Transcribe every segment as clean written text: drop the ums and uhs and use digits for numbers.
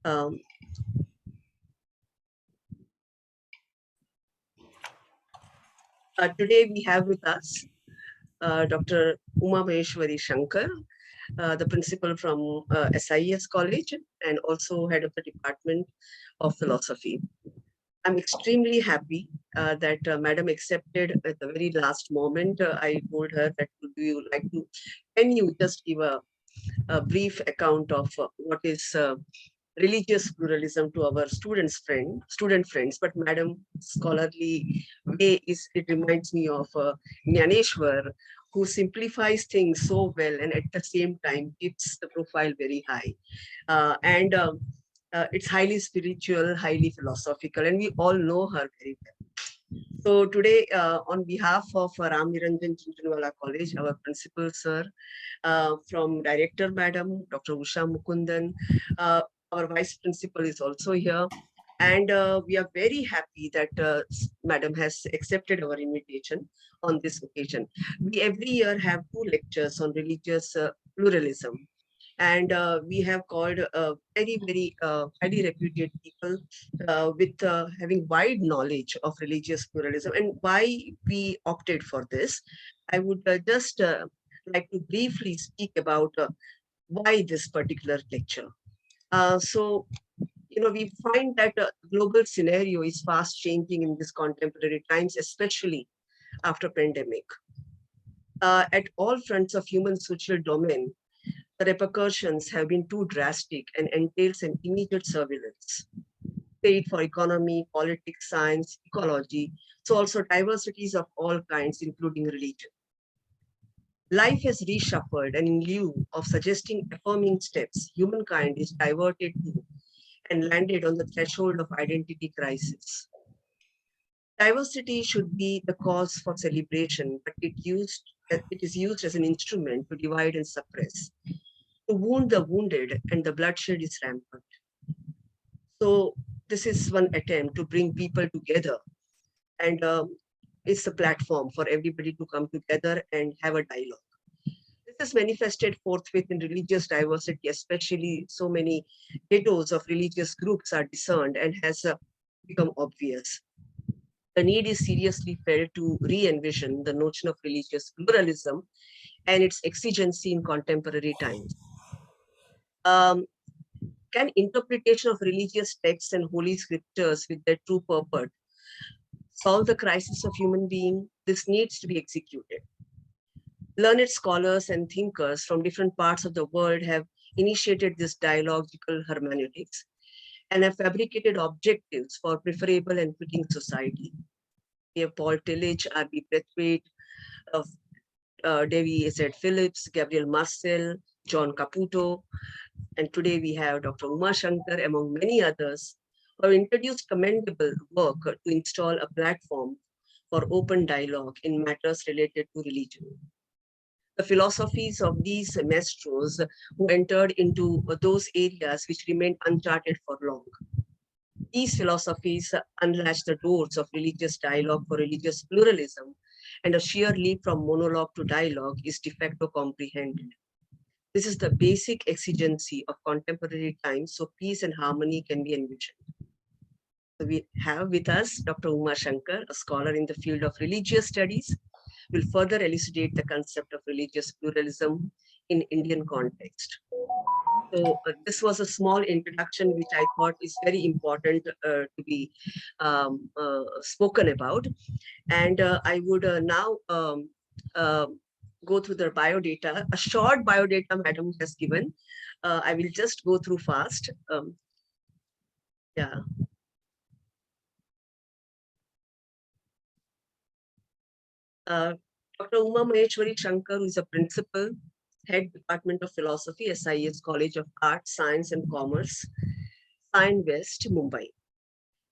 Um, Today we have with us Dr. Uma Maheshwari Shankar, the principal from SIS College and also head of the Department of Philosophy. I'm extremely happy that Madam accepted at the very last moment. I told her that can you just give a brief account of what is religious pluralism to our student friends, but Madam scholarly way it reminds me of Jnaneshwar, who simplifies things so well and at the same time keeps the profile very high. And it's highly spiritual, highly philosophical, and we all know her very well. So today, on behalf of Ram Niranjan Chintanwala College, our principal sir, from Director Madam, Dr. Usha Mukundan, our Vice Principal is also here. And we are very happy that Madam has accepted our invitation on this occasion. We every year have 2 lectures on religious pluralism. And we have called very highly reputed people with having wide knowledge of religious pluralism. And why we opted for this, I would just like to briefly speak about why this particular lecture. So, we find that global scenario is fast changing in this contemporary times, especially after pandemic. At all fronts of human social domain, the repercussions have been too drastic and entails an immediate surveillance, paid for economy, politics, science, ecology, so also diversities of all kinds, including religion. Life has reshuffled, and in lieu of suggesting affirming steps, humankind is diverted to and landed on the threshold of identity crisis. Diversity should be the cause for celebration, but it is used as an instrument to divide and suppress, to wound the wounded, and the bloodshed is rampant. So this is one attempt to bring people together, and it's a platform for everybody to come together and have a dialogue. This is manifested forthwith in religious diversity, especially so many ghettos of religious groups are discerned and has become obvious. The need is seriously felt to re-envision the notion of religious pluralism and its exigency in contemporary times. Can interpretation of religious texts and holy scriptures with their true purport solve the crisis of human being? This needs to be executed. Learned scholars and thinkers from different parts of the world have initiated this dialogical hermeneutics and have fabricated objectives for preferable and fitting society. We have Paul Tillich, R.B. Braithwaite, Davy Z. Phillips, Gabriel Marcel, John Caputo, and today we have Dr. Uma Shankar, among many others, who have introduced commendable work to install a platform for open dialogue in matters related to religion. The philosophies of these maestros who entered into those areas which remained uncharted for long. These philosophies unlatch the doors of religious dialogue for religious pluralism, and a sheer leap from monologue to dialogue is de facto comprehended. This is the basic exigency of contemporary times, so peace and harmony can be envisioned. So we have with us Dr. Uma Shankar, a scholar in the field of religious studies, will further elucidate the concept of religious pluralism in Indian context. So this was a small introduction, which I thought is very important to be spoken about. And I would now go through the biodata. A short biodata Madam has given. I will just go through fast. Yeah. Dr. Uma Maheshwari Shankar, who is a principal, head Department of Philosophy, SIS College of Arts, Science and Commerce, Sion West, Mumbai.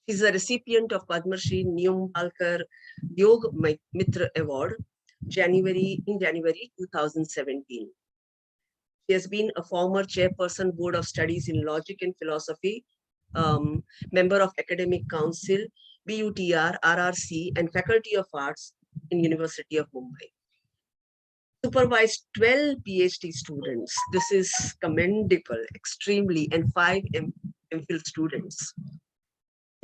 He is a recipient of Padma Shri Niyambalkar Yog Mitra Award in January 2017. He has been a former chairperson, Board of Studies in Logic and Philosophy, member of Academic Council, BUTR, RRC, and Faculty of Arts in University of Mumbai. supervised 12 PhD students. This is commendable, extremely, and 5 MPhil students.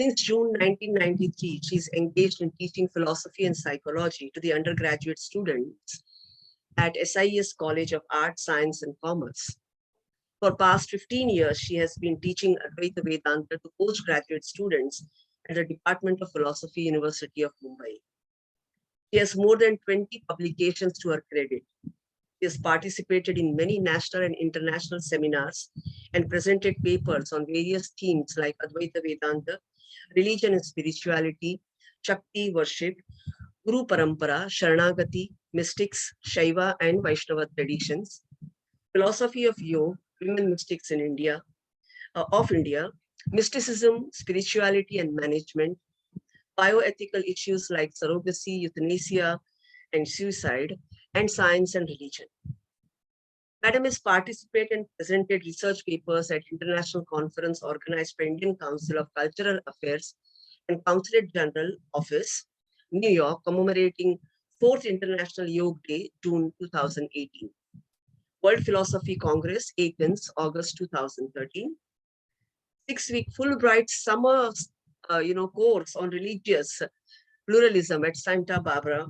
Since June 1993, she's engaged in teaching philosophy and psychology to the undergraduate students at SIS College of Art, Science, and Commerce. For past 15 years, she has been teaching Advaita Vedanta to postgraduate students at the Department of Philosophy, University of Mumbai. She has more than 20 publications to her credit. She has participated in many national and international seminars and presented papers on various themes like Advaita Vedanta, religion and spirituality, Shakti worship, Guru Parampara, Sharanagati, mystics, Shaiva and Vaishnava traditions, philosophy of yoga, women mystics in India, of India, mysticism, spirituality and management, bioethical issues like surrogacy, euthanasia, and suicide, and science and religion. Madam has participated and presented research papers at international conference organized by Indian Council of Cultural Affairs and Consulate General Office, New York, commemorating 4th International Yoga Day, June 2018. World Philosophy Congress, Athens, August 2013. 6-week Fulbright summer course on religious pluralism at Santa Barbara,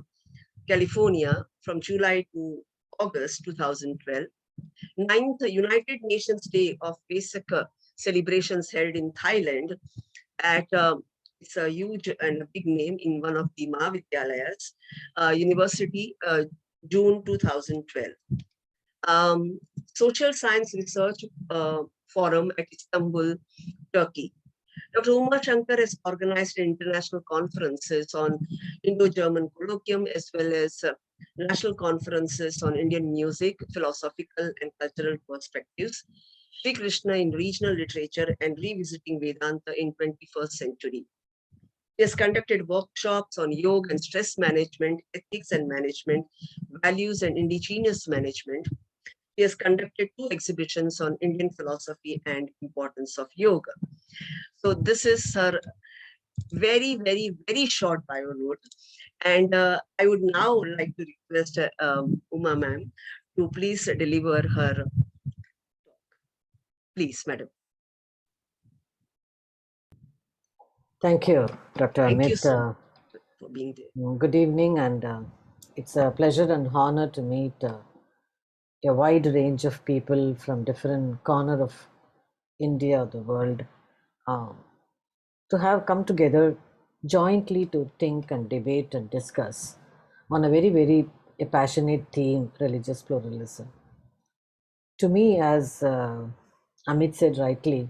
California, from July to August 2012. 9th United Nations Day of Vesak celebrations held in Thailand at it's a huge and a big name in one of the Mahavidyalayas, University, June 2012. Social Science Research Forum at Istanbul, Turkey. Dr. Uma Shankar has organized international conferences on Indo-German colloquium as well as national conferences on Indian music, philosophical and cultural perspectives, Sri Krishna in regional literature and revisiting Vedanta in 21st century. He has conducted workshops on yoga and stress management, ethics and management, values and indigenous management. He has conducted 2 exhibitions on Indian philosophy and importance of yoga. So this is her very, very, very short bio note. And I would now like to request Uma ma'am to please deliver her talk. Please, madam. Thank you, Dr. Thank Amit. you so much for being there. Good evening, and it's a pleasure and honor to meet a wide range of people from different corner of India, the world, to have come together jointly to think and debate and discuss on a very, very passionate theme, religious pluralism. To me, as Amit said rightly,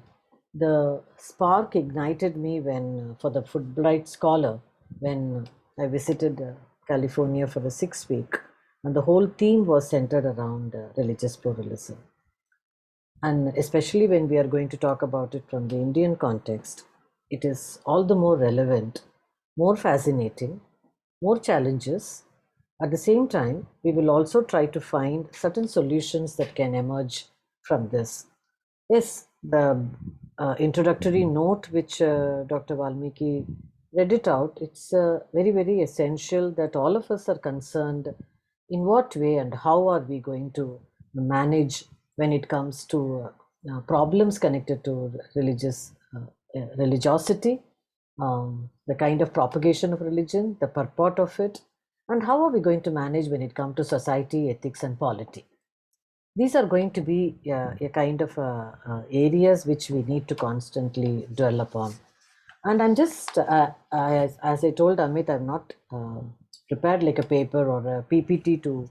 the spark ignited me when, for the Fulbright Scholar, when I visited California for a 6-week, and the whole theme was centered around religious pluralism. And especially when we are going to talk about it from the Indian context, it is all the more relevant, more fascinating, more challenges. At the same time, we will also try to find certain solutions that can emerge from this. Yes, the introductory note which Dr. Valmiki read it out, it's very, very essential that all of us are concerned in what way and how are we going to manage when it comes to problems connected to religiosity, the kind of propagation of religion, the purport of it, and how are we going to manage when it comes to society, ethics, and polity. These are going to be a kind of areas which we need to constantly dwell upon. And I'm just, as I told Amit, I'm not prepared like a paper or a PPT to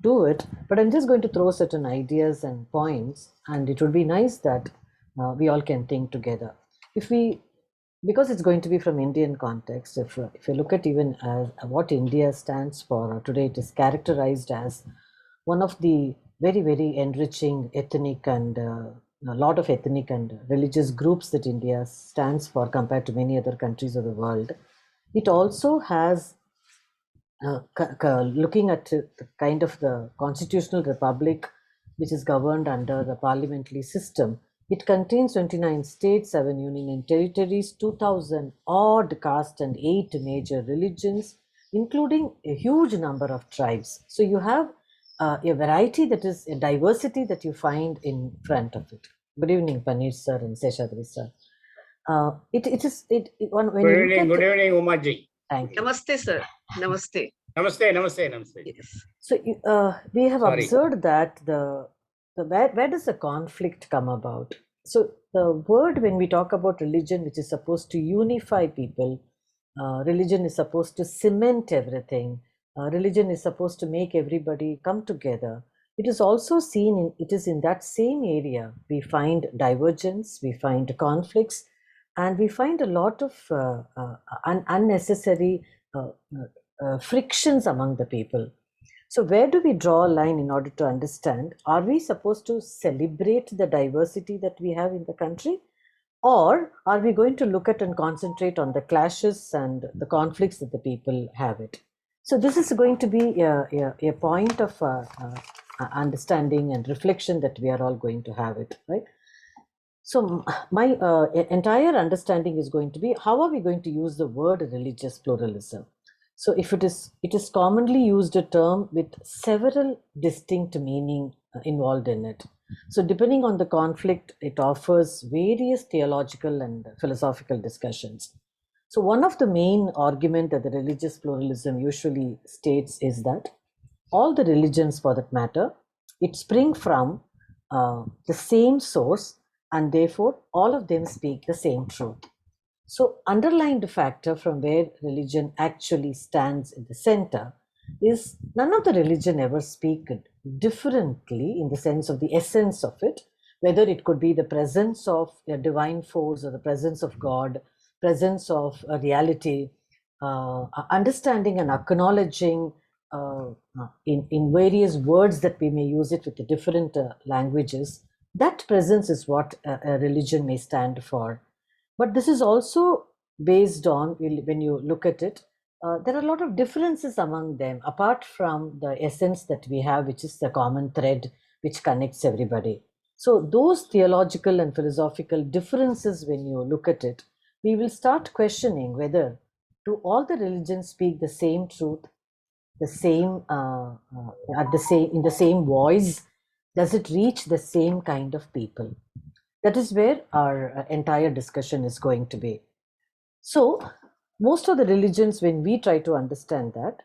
do it, but I'm just going to throw certain ideas and points, and it would be nice that we all can think together. Because it's going to be from Indian context, if you look at even what India stands for today, it is characterized as one of the very, very enriching ethnic and a lot of ethnic and religious groups that India stands for compared to many other countries of the world. It also has, looking at the kind of the constitutional republic which is governed under the parliamentary system, it contains 29 states, 7 union and territories, 2,000 odd caste and 8 major religions, including a huge number of tribes. So you have a variety, that is a diversity that you find in front of it. Good evening, Paneer sir and Seshadri sir. When you look at Good evening, Umaji. Thank you. Namaste, sir. Namaste. Namaste. Yes. So we have Sorry. observed that where does the conflict come about? So the word, when we talk about religion, which is supposed to unify people, religion is supposed to cement everything. Religion is supposed to make everybody come together. It is also seen it is in that same area we find divergence, we find conflicts, and we find a lot of unnecessary frictions among the people. So where do we draw a line in order to understand? Are we supposed to celebrate the diversity that we have in the country? Or are we going to look at and concentrate on the clashes and the conflicts that the people have it? So this is going to be a point of understanding and reflection that we are all going to have it, right? So my entire understanding is going to be, how are we going to use the word religious pluralism? So if it is commonly used a term with several distinct meaning involved in it. So depending on the conflict, it offers various theological and philosophical discussions. So one of the main argument that the religious pluralism usually states is that all the religions, for that matter, it spring from the same source, and therefore all of them speak the same truth. So underlying factor from where religion actually stands in the center is none of the religion ever speak differently in the sense of the essence of it, whether it could be the presence of a divine force or the presence of God, presence of a reality, understanding and acknowledging in various words that we may use it with the different languages. That presence is what a religion may stand for. But this is also based on, when you look at it, there are a lot of differences among them, apart from the essence that we have, which is the common thread which connects everybody. So those theological and philosophical differences, when you look at it, we will start questioning whether do all the religions speak the same truth, the same in the same voice? Does it reach the same kind of people? That is where our entire discussion is going to be. So most of the religions, when we try to understand that,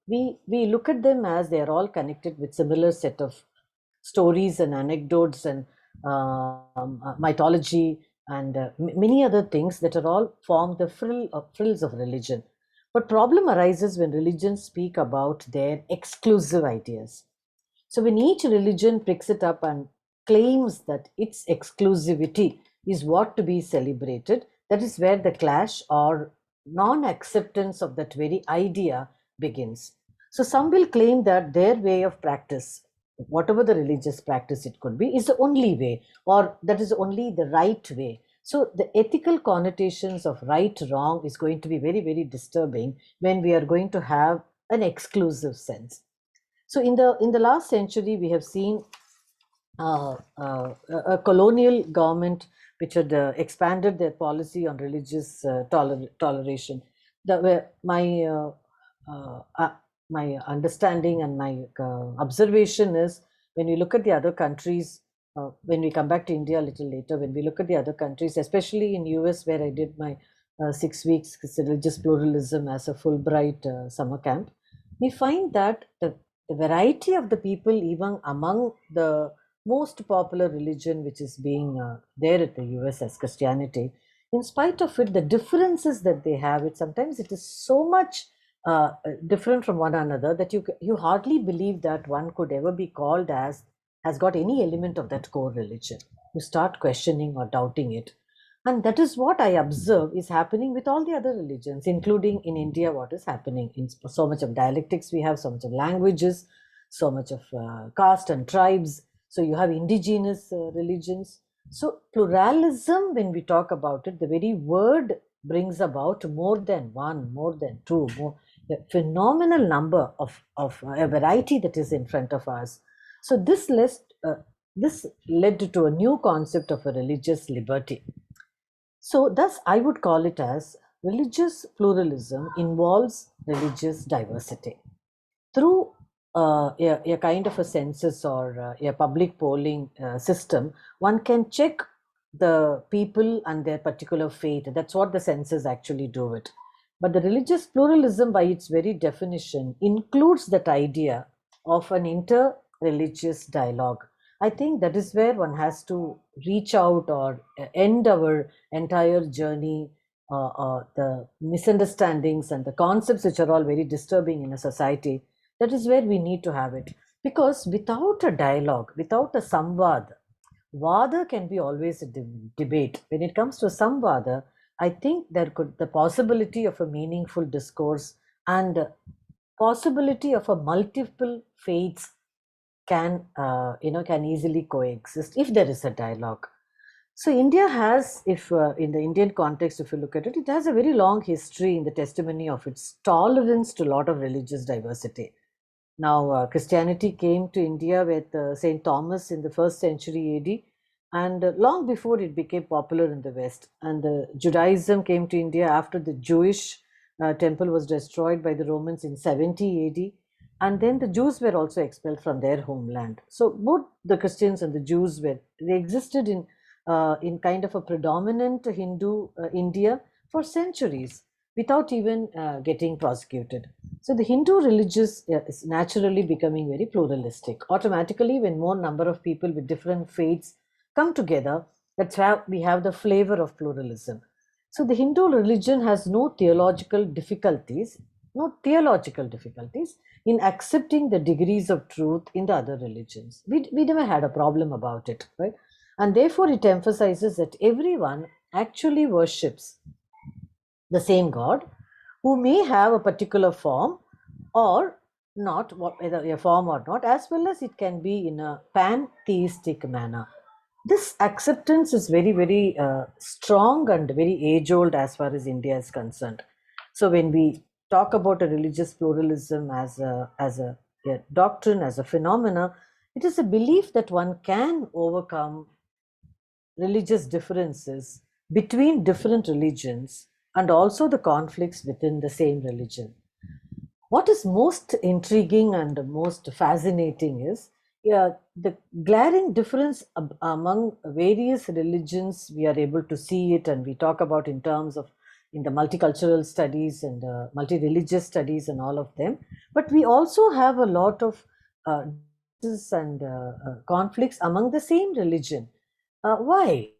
we look at them as they are all connected with similar set of stories and anecdotes and mythology and many other things that are all form the frills of religion. But problem arises when religions speak about their exclusive ideas. So when each religion picks it up and claims that its exclusivity is what to be celebrated, that is where the clash or non-acceptance of that very idea begins. So some will claim that their way of practice, whatever the religious practice it could be, is the only way, or that is only the right way. So the ethical connotations of right, wrong is going to be very, very disturbing when we are going to have an exclusive sense. So in the last century, we have seen a colonial government which had expanded their policy on religious toleration. My understanding and my observation is, when we look at the other countries, when we come back to India a little later, when we look at the other countries, especially in US, where I did my 6 weeks religious pluralism as a Fulbright summer camp, we find that the variety of the people, even among the most popular religion which is being there at the US as Christianity, in spite of it, the differences that they have, sometimes it is so much different from one another that you hardly believe that one could ever be called as has got any element of that core religion. You start questioning or doubting it. And that is what I observe is happening with all the other religions, including in India, what is happening. In so much of dialectics we have, so much of languages, so much of caste and tribes. So you have indigenous religions. So pluralism, when we talk about it, the very word brings about more than one, more than two, a phenomenal number of a variety that is in front of us. So this led to a new concept of a religious liberty. So thus I would call it as religious pluralism involves religious diversity. Through a kind of a census or a public polling system, one can check the people and their particular faith. That's what the census actually do it. But the religious pluralism, by its very definition, includes that idea of an inter-religious dialogue. I think that is where one has to reach out or end our entire journey, the misunderstandings and the concepts which are all very disturbing in a society. That is where we need to have it. Because without a dialogue, without a samvad, vada can be always a debate. When it comes to samvada, I think there could the possibility of a meaningful discourse and possibility of a multiple faiths can can easily coexist if there is a dialogue. So India has, if in the Indian context, if you look at it, it has a very long history in the testimony of its tolerance to a lot of religious diversity. Now, Christianity came to India with Saint Thomas in the first century AD, and long before it became popular in the West. And Judaism came to India after the Jewish temple was destroyed by the Romans in 70 AD. And then the Jews were also expelled from their homeland. So both the Christians and the Jews they existed in kind of a predominant Hindu India for centuries without even getting prosecuted. So the Hindu religious is naturally becoming very pluralistic. Automatically, when more number of people with different faiths come together, that's how we have the flavor of pluralism. So the Hindu religion has no theological difficulties in accepting the degrees of truth in the other religions. We never had a problem about it, right? And therefore it emphasizes that everyone actually worships the same God, who may have a particular form or not, whether a form or not, as well as it can be in a pantheistic manner. This acceptance is very, very strong and very age old as far as India is concerned. So when we talk about a religious pluralism as a doctrine, as a phenomena, it is a belief that one can overcome religious differences between different religions and also the conflicts within the same religion. What is most intriguing and most fascinating is the glaring difference among various religions. We are able to see it, and we talk about in terms of in the multicultural studies and multi-religious studies and all of them. But we also have a lot of differences and conflicts among the same religion. Why?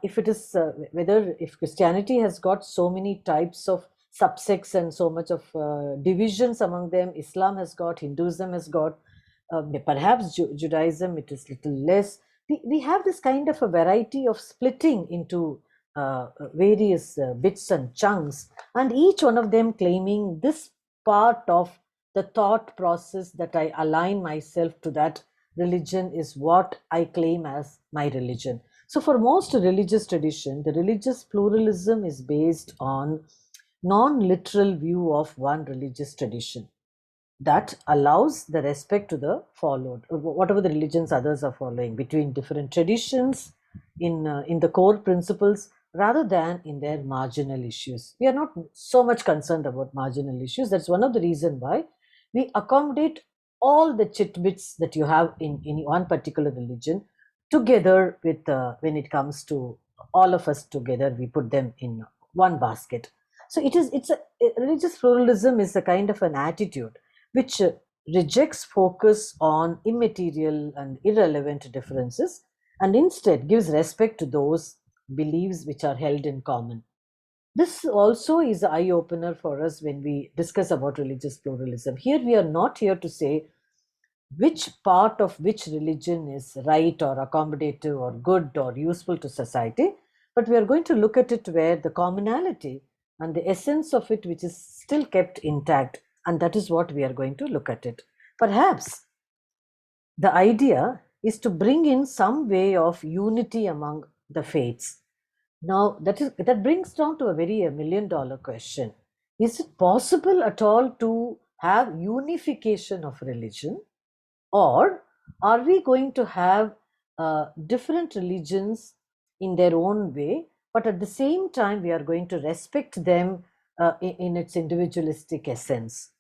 If it is whether if Christianity has got so many types of subsects and so much of divisions among them, Islam has got, Hinduism has got, perhaps Judaism it is little less. We have this kind of a variety of splitting into various bits and chunks, and each one of them claiming this part of the thought process that I align myself to that religion is what I claim as my religion. So for most religious tradition, the religious pluralism is based on non-literal view of one religious tradition that allows the respect to the followed, whatever the religions others are following, between different traditions in the core principles rather than in their marginal issues. We are not so much concerned about marginal issues. That's one of the reasons why we accommodate all the chitbits that you have in one particular religion together with when it comes to all of us together, we put them in one basket. So religious pluralism is a kind of an attitude which rejects focus on immaterial and irrelevant differences and instead gives respect to those beliefs which are held in common. This also is an eye opener for us when we discuss about religious pluralism. Here we are not here to say which part of which religion is right or accommodative or good or useful to society, but we are going to look at it where the commonality and the essence of it which is still kept intact, and that is what we are going to look at it. Perhaps the idea is to bring in some way of unity among the faiths. Now that brings down to a very $1 million question. Is it possible at all to have unification of religion, or are we going to have different religions in their own way but at the same time, we are going to respect them in its individualistic essence.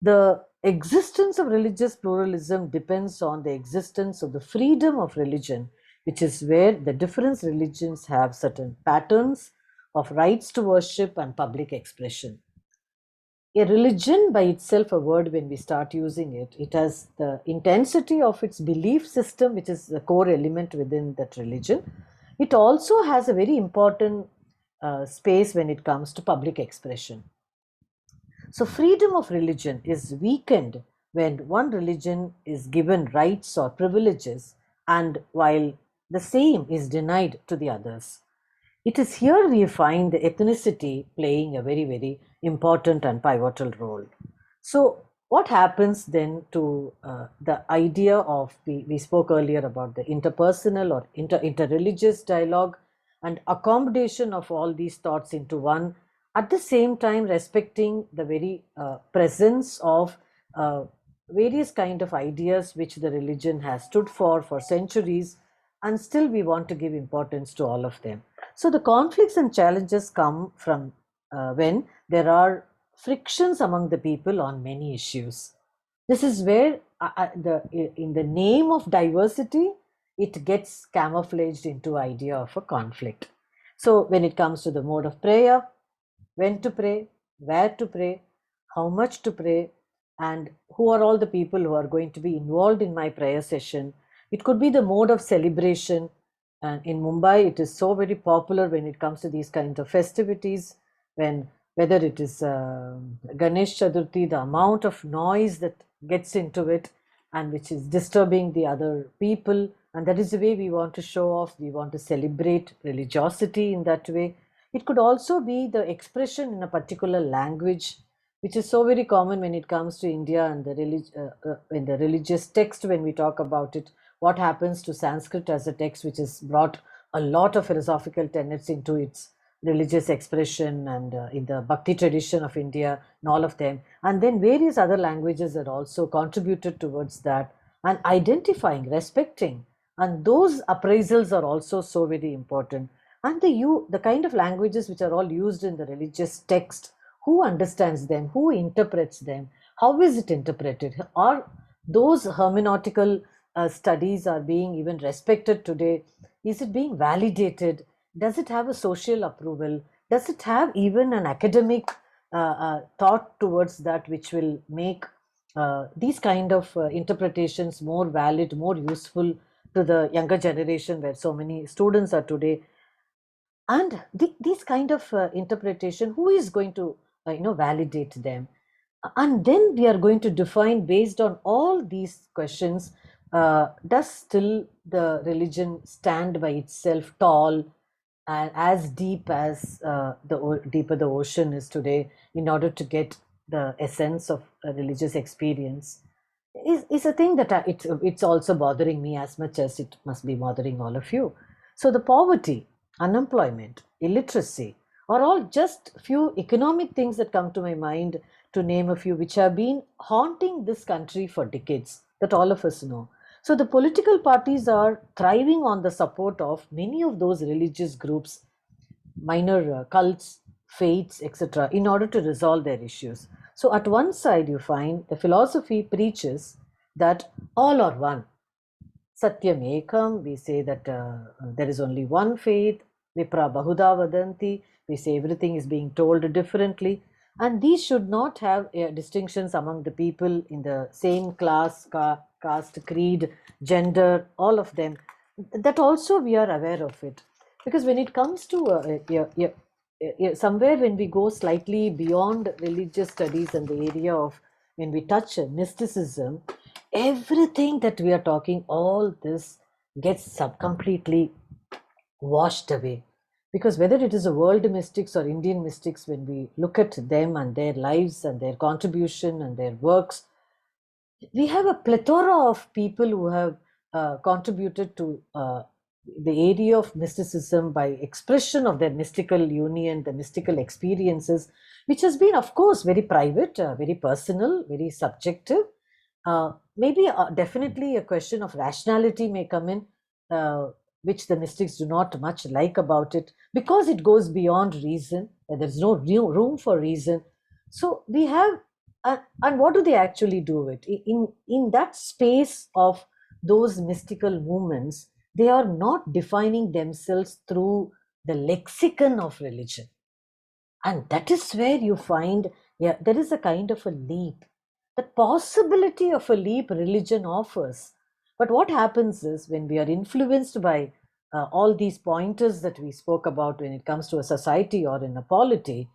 The existence of religious pluralism depends on the existence of the freedom of religion, which is where the different religions have certain patterns of rights to worship and public expression. A religion by itself, a word, when we start using it, it has the intensity of its belief system, which is the core element within that religion. It also has a very important space when it comes to public expression. So freedom of religion is weakened when one religion is given rights or privileges, and while the same is denied to the others. It is here we find the ethnicity playing a very, very important and pivotal role. So, what happens then to the idea of, we spoke earlier about the interpersonal or interreligious dialogue and accommodation of all these thoughts into one, at the same time respecting the very presence of various kind of ideas which the religion has stood for centuries, and still we want to give importance to all of them. So the conflicts and challenges come from when there are frictions among the people on many issues. This is where in the name of diversity, it gets camouflaged into idea of a conflict. So when it comes to the mode of prayer, when to pray, where to pray, how much to pray, and who are all the people who are going to be involved in my prayer session. It could be the mode of celebration. And in Mumbai, it is so very popular when it comes to these kinds of festivities. When whether it is Ganesh Chaturthi, the amount of noise that gets into it and which is disturbing the other people, and that is the way we want to show off. We want to celebrate religiosity in that way. It could also be the expression in a particular language, which is so very common when it comes to India and in the religious text. When we talk about it, what happens to Sanskrit as a text, which has brought a lot of philosophical tenets into its religious expression, and in the Bhakti tradition of India and all of them, and then various other languages that also contributed towards that, and identifying, respecting, and those appraisals are also so very important. And the kind of languages which are all used in the religious text, who understands them, who interprets them, how is it interpreted, are those hermeneutical studies are being even respected today? Is it being validated? Does it have a social approval? Does it have even an academic thought towards that, which will make these kind of interpretations more valid, more useful to the younger generation, where so many students are today? And these kind of interpretation, who is going to validate them? And then we are going to define, based on all these questions, does still the religion stand by itself tall and as deep as deeper the ocean is today, in order to get the essence of a religious experience? Is a thing that it's also bothering me as much as it must be bothering all of you. So the poverty, unemployment, illiteracy are all just few economic things that come to my mind, to name a few, which have been haunting this country for decades, that all of us know. So the political parties are thriving on the support of many of those religious groups, minor cults, faiths, etc., in order to resolve their issues. So, at one side, you find the philosophy preaches that all are one. Satyam Ekam, we say that there is only one faith. Vipra Bahuda Vadanti, we say everything is being told differently. And these should not have distinctions among the people in the same class, caste, creed, gender, all of them. That also we are aware of it. Because when it comes to somewhere, when we go slightly beyond religious studies and the area of, when we touch mysticism, everything that we are talking, all this gets completely washed away. Because whether it is a world mystics or Indian mystics, when we look at them and their lives and their contribution and their works, we have a plethora of people who have contributed to the area of mysticism by expression of their mystical union, the mystical experiences, which has been, of course, very private, very personal, very subjective. Maybe definitely a question of rationality may come in. which the mystics do not much like about it, because it goes beyond reason, and there's no real room for reason. So we have, and what do they actually do with in that space of those mystical movements? They are not defining themselves through the lexicon of religion, and that is where you find, yeah, there is a kind of a leap, the possibility of a leap religion offers. But what happens is, when we are influenced by all these pointers that we spoke about when it comes to a society or in a polity,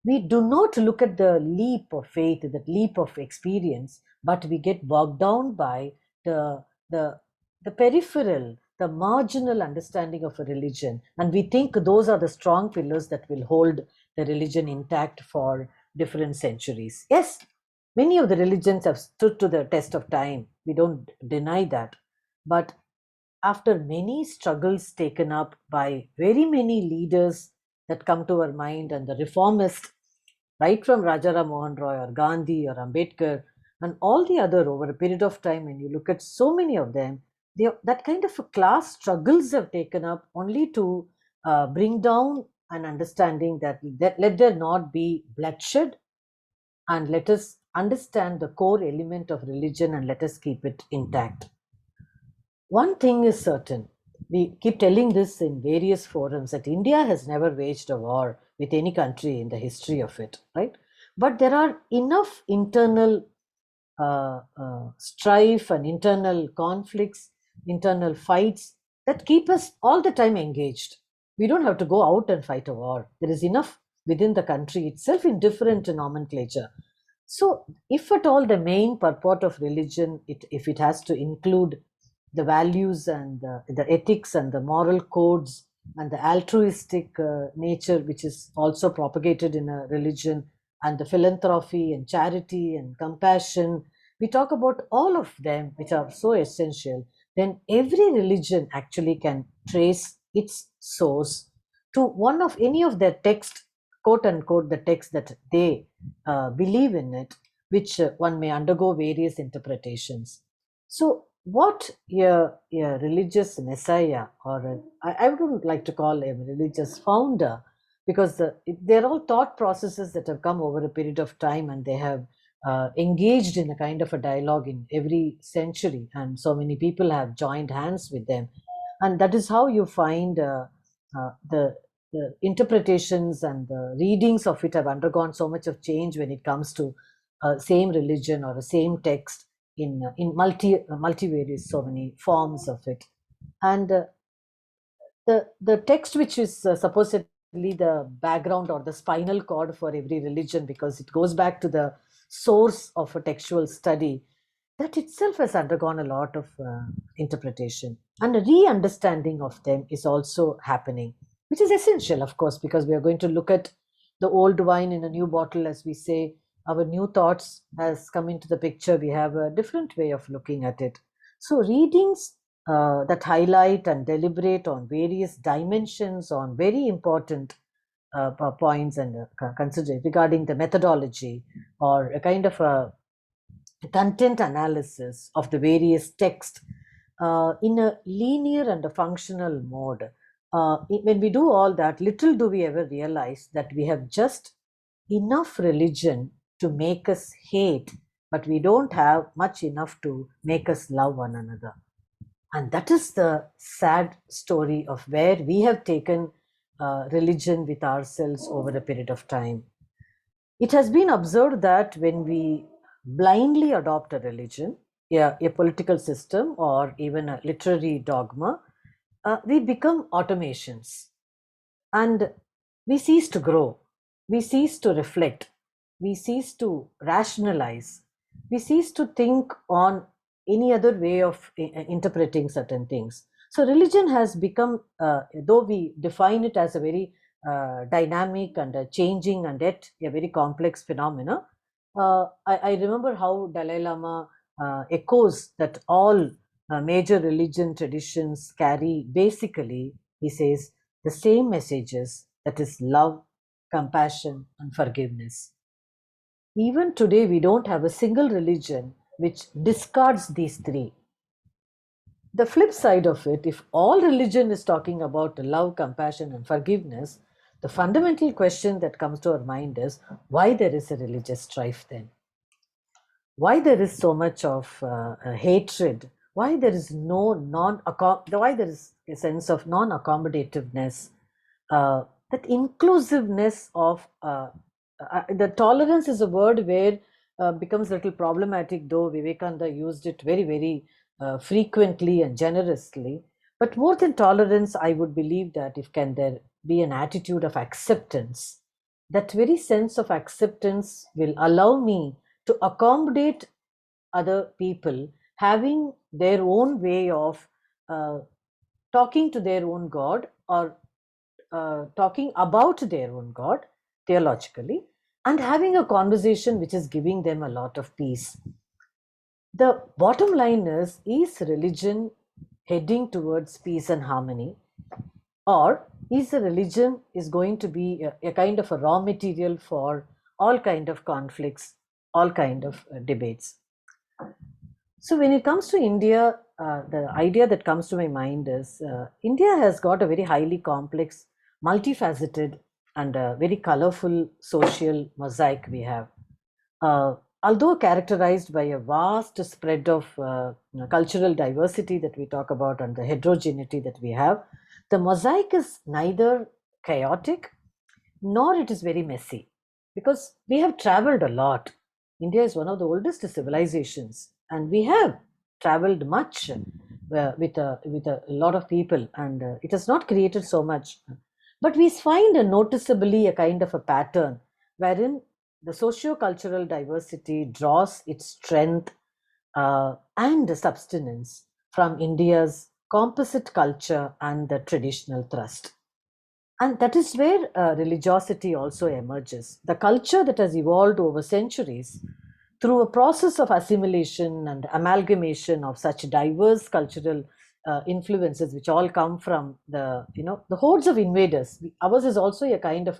we do not look at the leap of faith, that leap of experience, but we get bogged down by the the the peripheral, the marginal understanding of a religion, and we think those are the strong pillars that will hold the religion intact for different centuries. Yes, many of the religions have stood to the test of time. We don't deny that. But after many struggles taken up by very many leaders that come to our mind, and the reformists, right from Rajaram Mohan Roy or Gandhi or Ambedkar, and all the other, over a period of time, when you look at so many of them, that kind of a class struggles have taken up only to bring down an understanding that let there not be bloodshed, and let us understand the core element of religion and let us keep it intact. One thing is certain, we keep telling this in various forums, that India has never waged a war with any country in the history of it, right? But there are enough internal strife and internal conflicts, internal fights that keep us all the time engaged. We don't have to go out and fight a war. There is enough within the country itself in different nomenclature. So, if at all the main purport of religion, if it has to include the values and the ethics and the moral codes and the altruistic nature, which is also propagated in a religion, and the philanthropy and charity and compassion, we talk about all of them, which are so essential, then every religion actually can trace its source to one of any of their text, quote unquote, the text that they believe in it, which one may undergo various interpretations. So, what a religious messiah, or I wouldn't like to call him a religious founder, because they're all thought processes that have come over a period of time, and they have engaged in a kind of a dialogue in every century, and so many people have joined hands with them, and that is how you find the interpretations and the readings of it have undergone so much of change when it comes to same religion or the same text in multivarious so many forms of it. And the text, which is supposedly the background or the spinal cord for every religion, because it goes back to the source of a textual study, that itself has undergone a lot of interpretation, and a re-understanding of them is also happening, which is essential, of course, because we are going to look at the old wine in a new bottle, as we say. Our new thoughts has come into the picture. We have a different way of looking at it. So readings that highlight and deliberate on various dimensions, on very important points, and consider regarding the methodology, or a kind of a content analysis of the various texts in a linear and a functional mode. When we do all that, little do we ever realize that we have just enough religion to make us hate, but we don't have much enough to make us love one another. And that is the sad story of where we have taken religion with ourselves over a period of time. It has been observed that when we blindly adopt a religion, a political system, or even a literary dogma, we become automations, and we cease to grow, we cease to reflect, we cease to rationalize, we cease to think on any other way of interpreting certain things. So religion has become, though we define it as a very dynamic and changing and yet a very complex phenomena, I remember how Dalai Lama echoes that all major religion traditions carry, basically, he says, the same messages, that is love, compassion, and forgiveness. Even today, we don't have a single religion which discards these three. The flip side of it, if all religion is talking about love, compassion, and forgiveness, the fundamental question that comes to our mind is why there is a religious strife then? Why there is so much of hatred? Why there is why there is a sense of non-accommodativeness? That inclusiveness of the tolerance is a word where becomes a little problematic, though Vivekananda used it very, very frequently and generously. But more than tolerance, I would believe that if can there be an attitude of acceptance, that very sense of acceptance will allow me to accommodate other people having their own way of uh, talking to their own God, or talking about their own God theologically, and having a conversation which is giving them a lot of peace. The bottom line is religion heading towards peace and harmony, or is the religion is going to be a kind of a raw material for all kind of conflicts, all kind of debates? So when it comes to India, the idea that comes to my mind is India has got a very highly complex, multifaceted, and very colorful social mosaic we have. Uh, Although characterized by a vast spread of cultural diversity that we talk about and the heterogeneity that we have, the mosaic is neither chaotic nor it is very messy, because we have traveled a lot. India is one of the oldest civilizations, and we have traveled much with a lot of people, and it has not created so much. But we find a noticeably a kind of a pattern wherein the socio-cultural diversity draws its strength and substance from India's composite culture and the traditional thrust. And that is where religiosity also emerges. The culture that has evolved over centuries through a process of assimilation and amalgamation of such diverse cultural influences, which all come from the hordes of invaders. Ours is also a kind of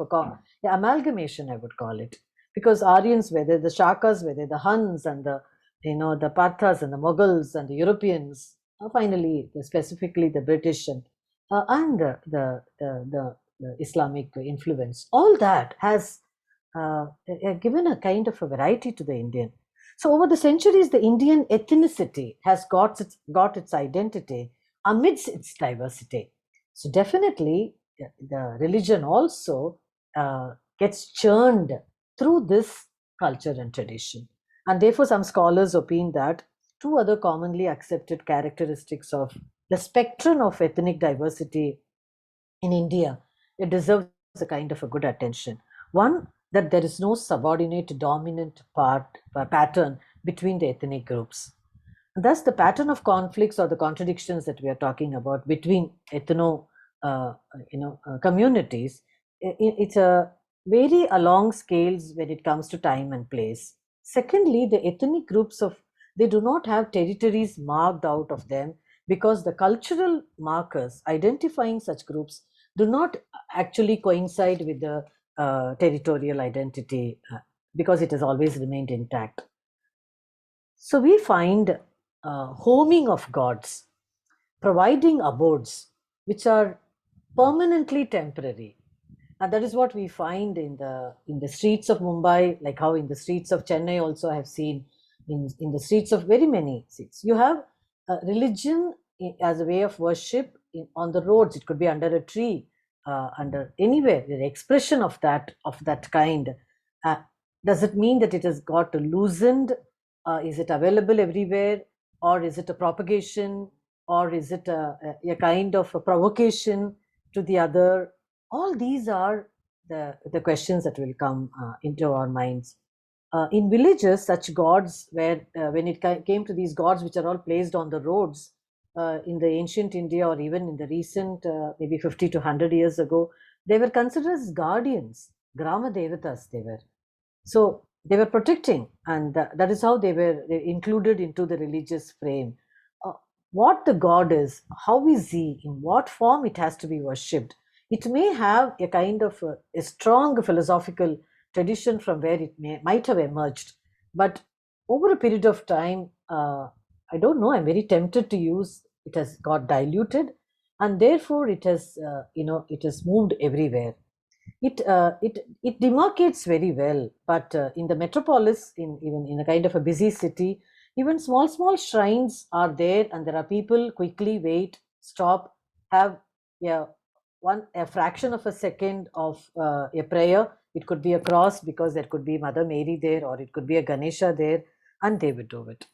amalgamation, I would call it, because Aryans, whether the Shakas, whether the Huns and the Parthas and the Mughals and the Europeans, finally specifically the British and the Islamic influence, all that has given a kind of a variety to the Indian. So over the centuries, the Indian ethnicity has got its identity amidst its diversity. So definitely, the religion also gets churned through this culture and tradition. And therefore, some scholars opine that two other commonly accepted characteristics of the spectrum of ethnic diversity in India, it deserves a kind of a good attention. One, that there is no subordinate dominant pattern between the ethnic groups. Thus, the pattern of conflicts or the contradictions that we are talking about between uh, communities, it's a very along scales when it comes to time and place. Secondly, the ethnic groups they do not have territories marked out of them, because the cultural markers identifying such groups do not actually coincide with the territorial identity, because it has always remained intact. So we find homing of gods, providing abodes which are permanently temporary. And that is what we find in the streets of Mumbai, like how in the streets of Chennai also I have seen, in the streets of very many cities. You have religion as a way of worship on the roads. It could be under a tree, under anywhere. The expression of that kind. Uh, does it mean that it has got loosened? Is it available everywhere, or is it a propagation, or is it a kind of a provocation to the other? All these are the questions that will come into our minds. In villages, such gods, where when it came to these gods which are all placed on the roads in the ancient India, or even in the recent maybe 50 to 100 years ago, they were considered as guardians, grama devatas they were. So they were protecting, and that is how they included into the religious frame. Uh, what the god is, how is he, in what form it has to be worshipped. It may have a kind of a strong philosophical tradition from where might have emerged, but over a period of time, I don't know. I'm very tempted to use it has got diluted, and therefore it has it has moved everywhere. It demarcates very well, but in the metropolis, in even in a kind of a busy city, even small shrines are there, and there are people quickly wait, stop, have, yeah, a fraction of a second of a prayer. It could be a cross because there could be Mother Mary there, or it could be a Ganesha there, and they would do it.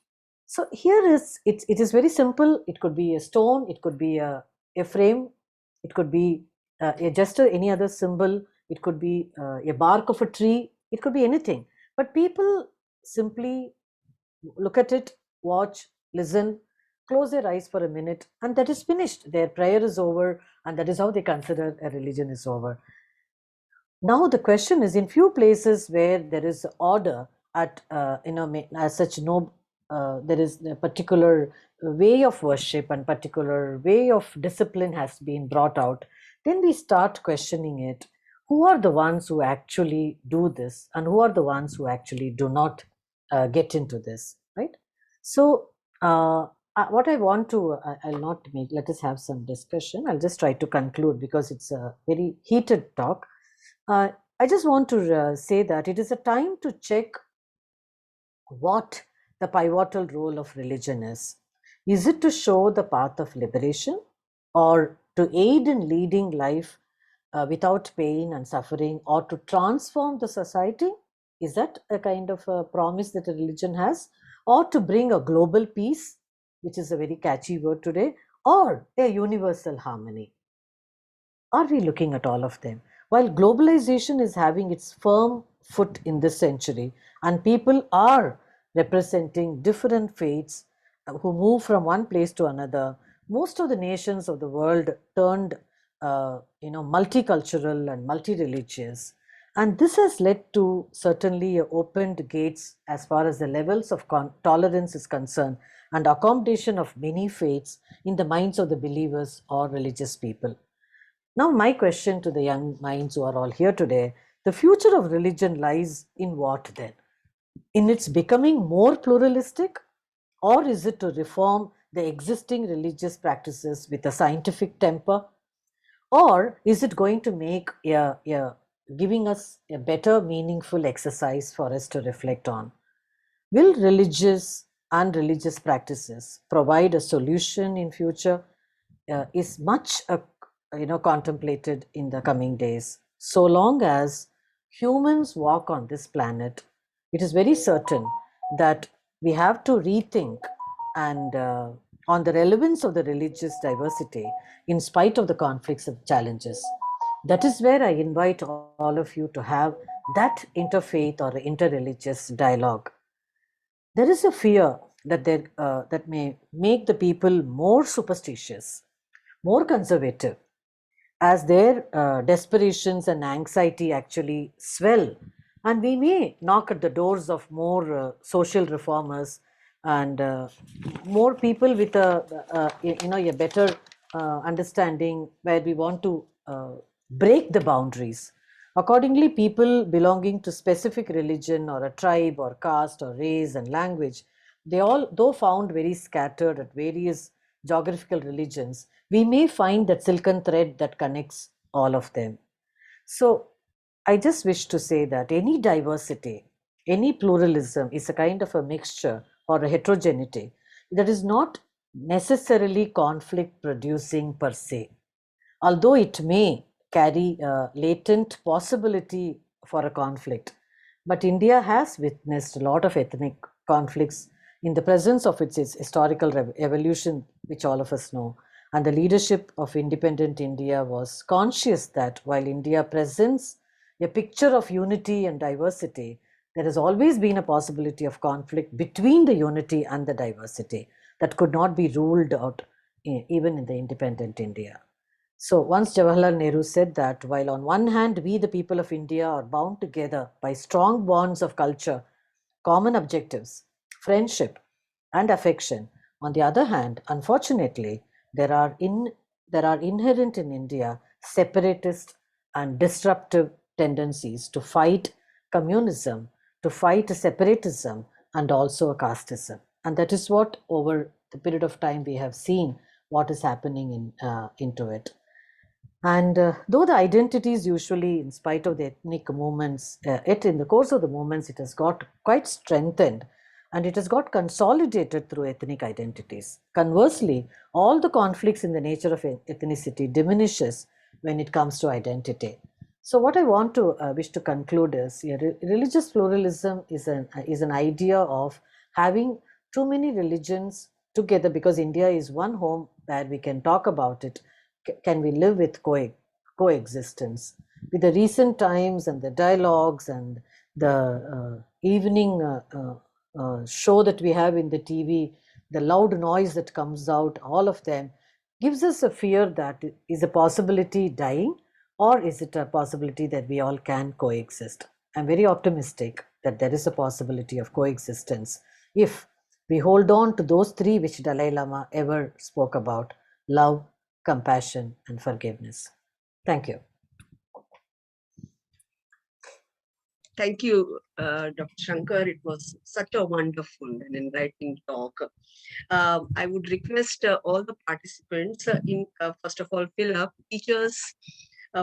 So here is it is very simple. It could be a stone, it could be a frame, it could be just any other symbol, it could be a bark of a tree, it could be anything. But people simply look at it, watch, listen, close their eyes for a minute, and that is finished. Their prayer is over, and that is how they consider a religion is over. Now the question is, in few places where there is order at as such, no there is a particular way of worship and particular way of discipline has been brought out, then we start questioning it. Who are the ones who actually do this, and who are the ones who actually do not get into this, right? So what I want to, I'll not make, let us have some discussion. I'll just try to conclude because it's a very heated talk. I just want to say that it is a time to check what the pivotal role of religion is. Is it to show the path of liberation, or to aid in leading life without pain and suffering, or to transform the society? Is that a kind of a promise that a religion has? Or to bring a global peace, which is a very catchy word today, or a universal harmony? Are we looking at all of them? While globalization is having its firm foot in this century, and people are representing different faiths who move from one place to another, most of the nations of the world turned, multicultural and multi-religious, and this has led to certainly opened gates as far as the levels of tolerance is concerned, and accommodation of many faiths in the minds of the believers or religious people. Now, my question to the young minds who are all here today, the future of religion lies in what then? In its becoming more pluralistic, or is it to reform the existing religious practices with a scientific temper? Or is it going to make giving us a better, meaningful exercise for us to reflect on? Will religious and religious practices provide a solution in future? Is much contemplated in the coming days. So long as humans walk on this planet, it is very certain that we have to rethink and on the relevance of the religious diversity in spite of the conflicts and challenges. That is where I invite all of you to have that interfaith or interreligious dialogue. There is a fear that that may make the people more superstitious, more conservative, as their desperations and anxiety actually swell, and we may knock at the doors of more social reformers and more people with a better understanding, where we want to break the boundaries. Accordingly, people belonging to specific religion or a tribe or caste or race and language, they all, though found very scattered at various geographical religions, we may find that silken thread that connects all of them. So I just wish to say that any diversity, any pluralism is a kind of a mixture or a heterogeneity that is not necessarily conflict producing per se, although it may carry a latent possibility for a conflict. But India has witnessed a lot of ethnic conflicts in the presence of its historical evolution, which all of us know. And the leadership of independent India was conscious that while India presents a picture of unity and diversity, there has always been a possibility of conflict between the unity and the diversity that could not be ruled out even in the independent India. So once Jawaharlal Nehru said that while on one hand we the people of India are bound together by strong bonds of culture, common objectives, friendship and affection, on the other hand, unfortunately, there are inherent in India separatist and disruptive tendencies to fight communism, to fight separatism and also casteism. And that is what over the period of time we have seen what is happening into it. And though the identities usually, in spite of the ethnic movements, in the course of the movements, it has got quite strengthened and it has got consolidated through ethnic identities. Conversely, all the conflicts in the nature of ethnicity diminishes when it comes to identity. So what I want to wish to conclude is religious pluralism is an idea of having too many religions together, because India is one home where we can talk about it. Can we live with coexistence? With the recent times and the dialogues and the evening show that we have in the TV, the loud noise that comes out, all of them gives us a fear that is a possibility dying, or is it a possibility that we all can coexist? I'm very optimistic that there is a possibility of coexistence if we hold on to those three which Dalai Lama ever spoke about: love, compassion, and forgiveness. Thank you. Thank you, Dr. Shankar. It was such a wonderful and enlightening talk. I would request all the participants first of all, fill up teachers,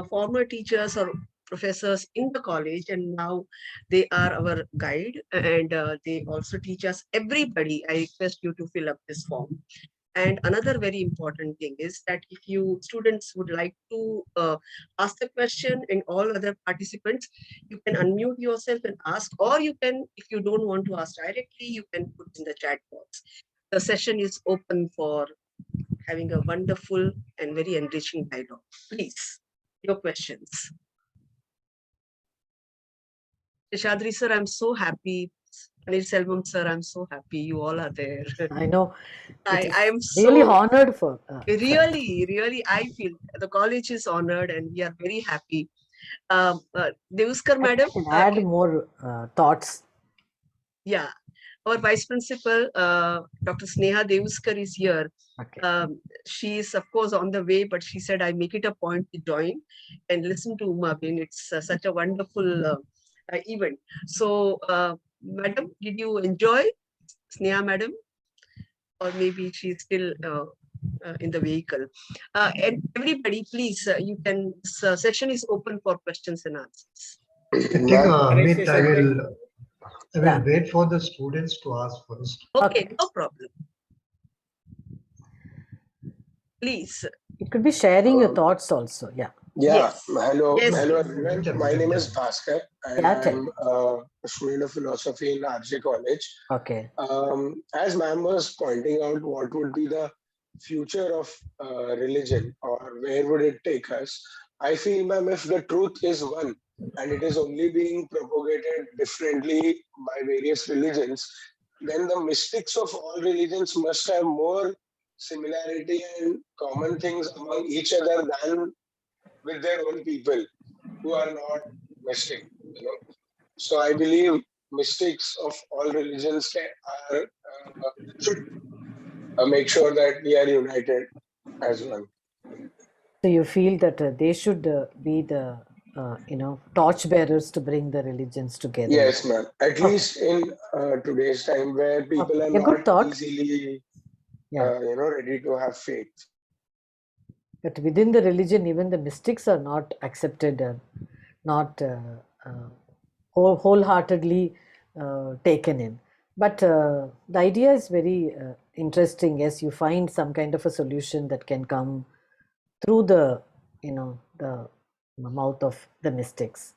former teachers or professors in the college, and now they are our guide, and they also teach us. Everybody, I request you to fill up this form. And another very important thing is that if you students would like to ask the question, and all other participants, you can unmute yourself and ask, or you can, if you don't want to ask directly, you can put in the chat box. The session is open for having a wonderful and very enriching dialogue. Please, your questions. Shadri sir, I'm so happy. Anil Selvam sir, I'm so happy you all are there. I know. I am really so honored for really, I feel the college is honored and we are very happy. Devuskar madam, can add more thoughts. Yeah, our vice principal, Dr. Sneha Devuskar is here. Okay. She is of course on the way, but she said I make it a point to join and listen to Uma Bin. It's such a wonderful event. So, madam, did you enjoy, Sneha madam? Or maybe she's still in the vehicle. And everybody, please, you can, this session is open for questions and answers. I think, Amit, I will wait for the students to ask first. Okay, no problem. Please. It could be sharing your thoughts also. Yeah. Yeah. Yes. Hello. Yes. Hello, everyone. My name is Bhaskar, and I'm a student of philosophy in RJ College. Okay. As ma'am was pointing out, what would be the future of religion, or where would it take us? I feel, ma'am, if the truth is one and it is only being propagated differently by various religions, then the mystics of all religions must have more similarity and common things among each other than with their own people who are not mystic, So I believe mystics of all religions should make sure that we are united as one. So you feel that they should be the torch bearers to bring the religions together? Yes, ma'am. At least in today's time, where people are not easily, ready to have faith. But within the religion, even the mystics are not accepted, not wholeheartedly taken in. But the idea is very interesting. Yes, you find some kind of a solution that can come through the mouth of the mystics.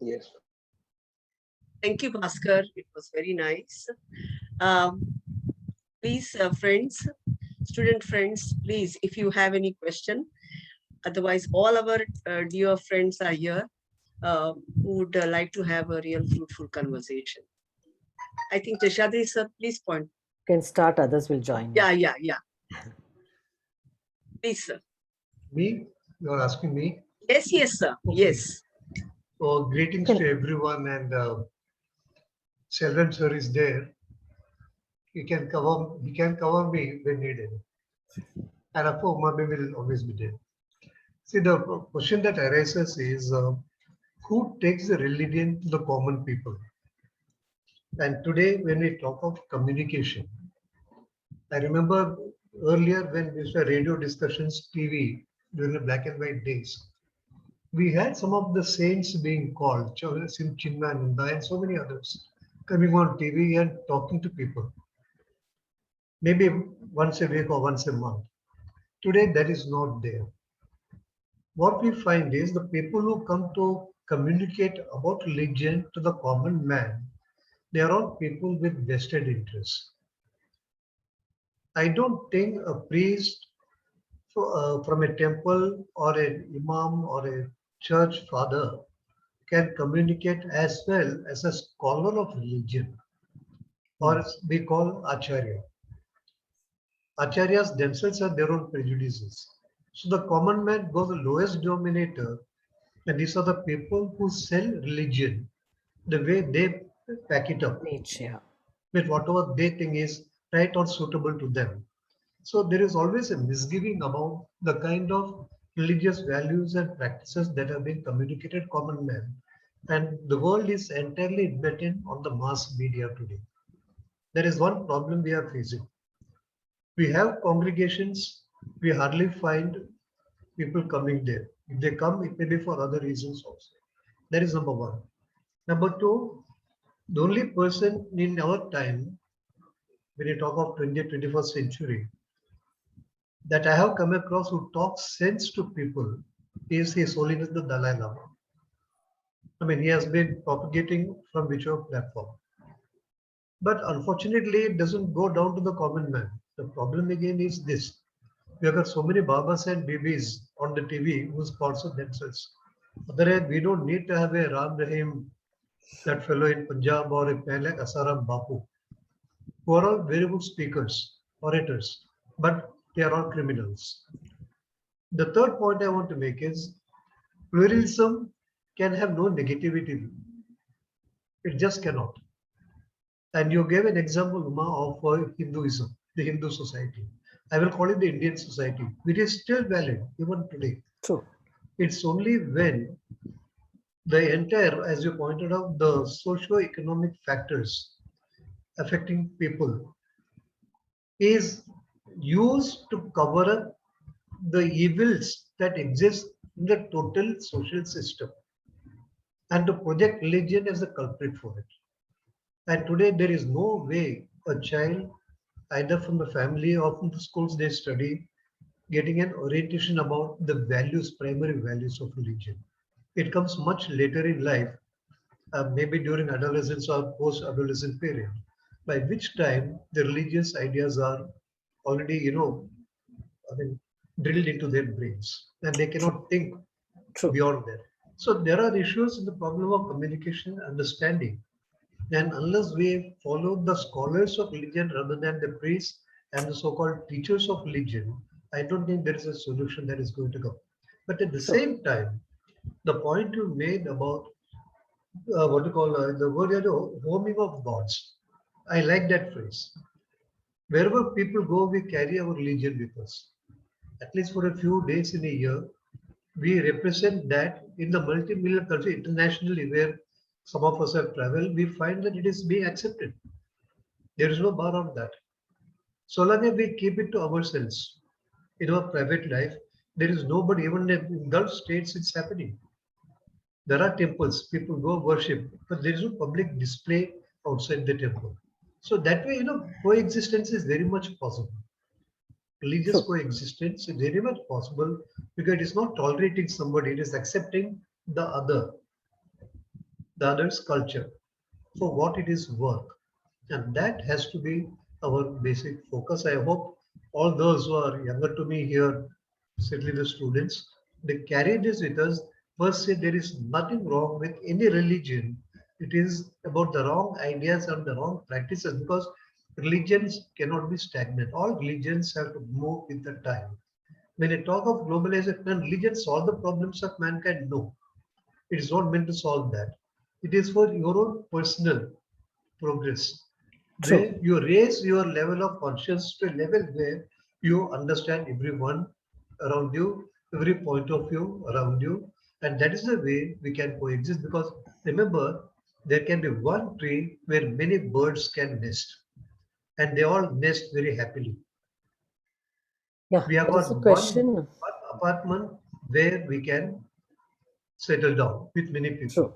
Yes. Thank you, Bhaskar. It was very nice. Please, friends, student friends, please, if you have any question, otherwise all our dear friends are here who would like to have a real fruitful conversation. I think Teshadri sir, please point. Can start, others will join. Yeah. Please, sir. Me? You're asking me? Yes, sir. Okay. Yes. So greetings to everyone, and Selvam sir is there. He can cover me when needed. And of course, Mami will always be there. See, the question that arises is who takes the religion to the common people? And today, when we talk of communication, I remember earlier when we used to have radio discussions, TV, during the black and white days, we had some of the saints being called, Chinmayananda and so many others, coming on TV and talking to people, maybe once a week or once a month. Today, that is not there. What we find is the people who come to communicate about religion to the common man, they are all people with vested interests. I don't think a priest from a temple or an imam or a church father can communicate as well as a scholar of religion, or we call acharya. Acharyas themselves have their own prejudices. So the common man goes the lowest denominator, and these are the people who sell religion the way they pack it up Niche, yeah. with whatever they think is right or suitable to them. So there is always a misgiving about the kind of religious values and practices that have been communicated common man. And the world is entirely dependent on the mass media today. There is one problem we are facing. We have congregations, we hardly find people coming there. If they come, it may be for other reasons also. That is number one. Number two, the only person in our time, when you talk of 20th, 21st century, that I have come across who talks sense to people is His Holiness the Dalai Lama. I mean, he has been propagating from whichever platform. But unfortunately, it doesn't go down to the common man. The problem again is this. We have got so many Babas and Bibis on the TV who sponsor themselves. Otherwise, we don't need to have a Ram Rahim, that fellow in Punjab, or a man like Asaram Bapu, who are all very good speakers, orators, but they are all criminals. The third point I want to make is pluralism can have no negativity. It just cannot. And you gave an example, Uma, of Hinduism, the Hindu society. I will call it the Indian society. It is still valid even today. True. It's only when the entire, as you pointed out, the socio-economic factors affecting people is used to cover up the evils that exist in the total social system and to project religion as the culprit for it. And today there is no way a child, either from the family or from the schools they study, getting an orientation about the values, primary values of religion. It comes much later in life, maybe during adolescence or post-adolescent period, by which time the religious ideas are already, I mean, drilled into their brains, and they cannot think True. beyond that. So there are issues in the problem of communication, understanding, and unless we follow the scholars of religion rather than the priests and the so-called teachers of religion, I don't think there is a solution that is going to go. But at the Sure. same time, the point you made about what you call the word homing of gods, I like that phrase. Wherever people go, we carry our religion with us. At least for a few days in a year, we represent that in the multi-million country internationally where some of us have traveled, we find that it is being accepted. There is no bar on that. So long as we keep it to ourselves in our private life, there is nobody, even in Gulf states, it's happening. There are temples, people go worship, but there is no public display outside the temple. So that way, coexistence is very much possible. Religious True. coexistence is very much possible because it is not tolerating somebody, it is accepting the other's culture for what it is worth. And that has to be our basic focus. I hope all those who are younger to me here, certainly the students, they carry this with us. First, say there is nothing wrong with any religion. It is about the wrong ideas and the wrong practices because religions cannot be stagnant. All religions have to move with the time. When I talk of globalization, can religion solve the problems of mankind? No. It is not meant to solve that. It is for your own personal progress, True. where you raise your level of conscience to a level where you understand everyone around you, every point of view around you, and that is the way we can coexist. Because remember, there can be one tree where many birds can nest, and they all nest very happily. Yeah, We have there is got a question. one apartment where we can settle down with many people. True.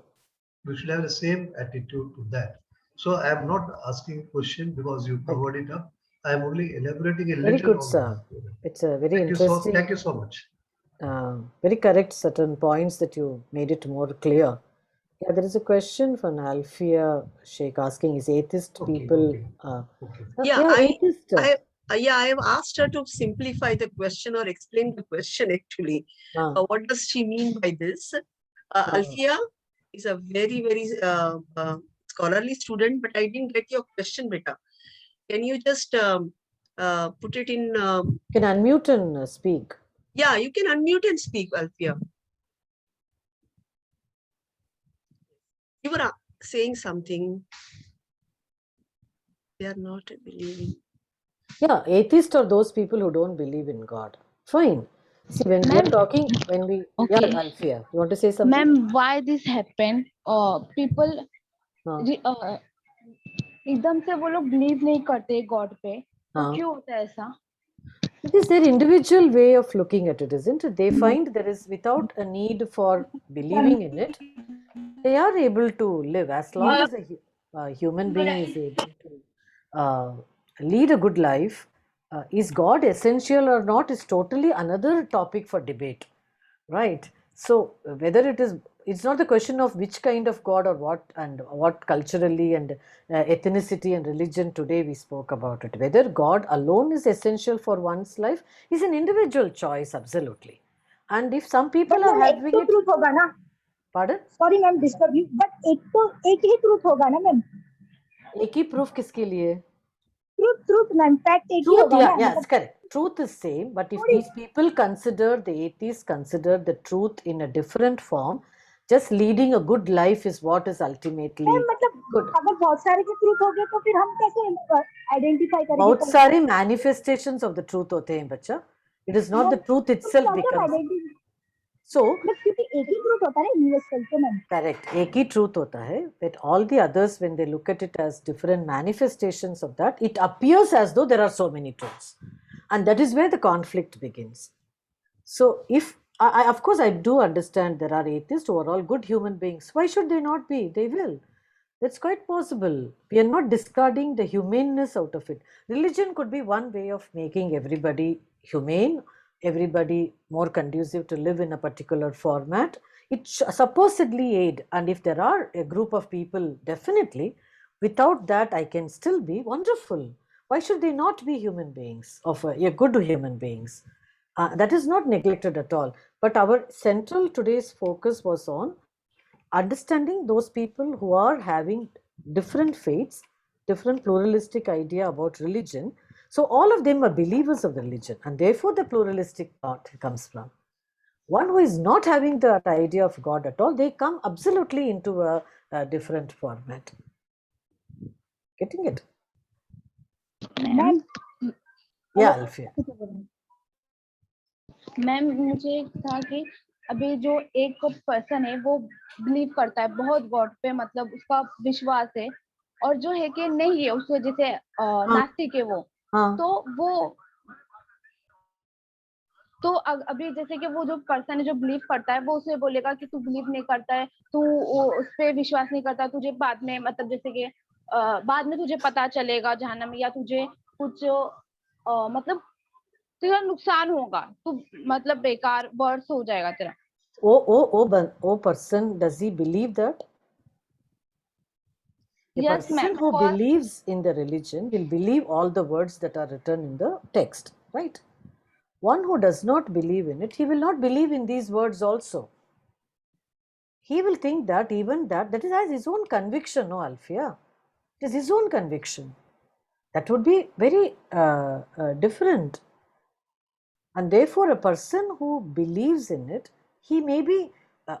We should have the same attitude to that. So I am not asking a question because you covered it up. I am only elaborating a Very little good, on sir. It's a very Thank you so interesting, much. very correct certain points that you made it more clear. Yeah, there is a question from Alfia Sheikh asking, is atheist Okay, people... Okay. Yeah, atheist. I have asked her to simplify the question or explain the question actually. What does she mean by this? Alfia is a very scholarly student, but I didn't get your question, beta. Can you just put it in? You can unmute and speak. Yeah, you can unmute and speak, Alfia. You were saying something. They are not believing. Yeah, atheists are those people who don't believe in God. Fine. See, when we are talking, Okay. Yeah, Alfia, you want to say something? Ma'am, why this happened? People एकदम से वो लोग believe नहीं करते God पे, तो क्यों होता है ऐसा? It is their individual way of looking at it, isn't it? They find there is, without a need for believing in it, they are able to live as long as a human being is able to lead a good life. Is God essential or not is totally another topic for debate, right? So whether it's not the question of which kind of God or what culturally and ethnicity and religion today we spoke about it. Whether God alone is essential for one's life is an individual choice, absolutely. And if some people are having it, truth होगा ना? Pardon? Sorry ma'am disturb you, but एक ही truth होगा ना ma'am? एक ही proof किसके लिए? Truth ma'am, fact एक ही Truth, होगा ना? yes, correct. Truth is same, but if these people the atheists consider the truth in a different form, just leading a good life is what is ultimately good. अगर बहुत सारे के truth हो गए तो फिर हम कैसे identify करेंगे? बहुत सारे manifestations of the truth होते हैं बच्चा. It is not the truth itself becomes. So, क्योंकि एक ही truth होता है universal तो मैम. Correct. एक ही truth होता है, but all the others, when they look at it as different manifestations of that, it appears as though there are so many truths. And that is where the conflict begins. So if, of course, I do understand there are atheists who are all good human beings. Why should they not be? They will. That's quite possible. We are not discarding the humaneness out of it. Religion could be one way of making everybody humane, everybody more conducive to live in a particular format. It supposedly aid, and if there are a group of people, definitely, without that I can still be wonderful. Why should they not be human beings, a good human beings? That is not neglected at all. But our central today's focus was on understanding those people who are having different faiths, different pluralistic idea about religion. So all of them are believers of the religion, and therefore the pluralistic thought comes from. One who is not having that idea of God at all, they come absolutely into a different format. Getting it? Ma'am, Yeah, Alfia. Ma'am मुझे था कि अभी जो एक person है वो believe करता है बहुत गॉड पे, मतलब उसका विश्वास है, और जो है कि नहीं है उसको, जैसे नास्तिक है वो, तो अभी जैसे कि वो जो पर्सन है जो बिलीव करता है वो उसे बोलेगा कि तू बिलीव नहीं करता है, तू उस पे विश्वास नहीं करता, तुझे बाद में, मतलब जैसे कि बाद में तुझे पता चलेगा जहन्नम में, या तुझे कुछ मतलब तेरा नुकसान होगा, तू मतलब बेकार वर्स हो जाएगा तेरा. Oh person, does he believe that? A Yes, person who believes in the religion will believe all the words that are written in the text, right? One who does not believe in it, he will not believe in these words also. He will think that even that is his own conviction, no, Alfia? It is his own conviction. That would be very different. And therefore, a person who believes in it, he may be,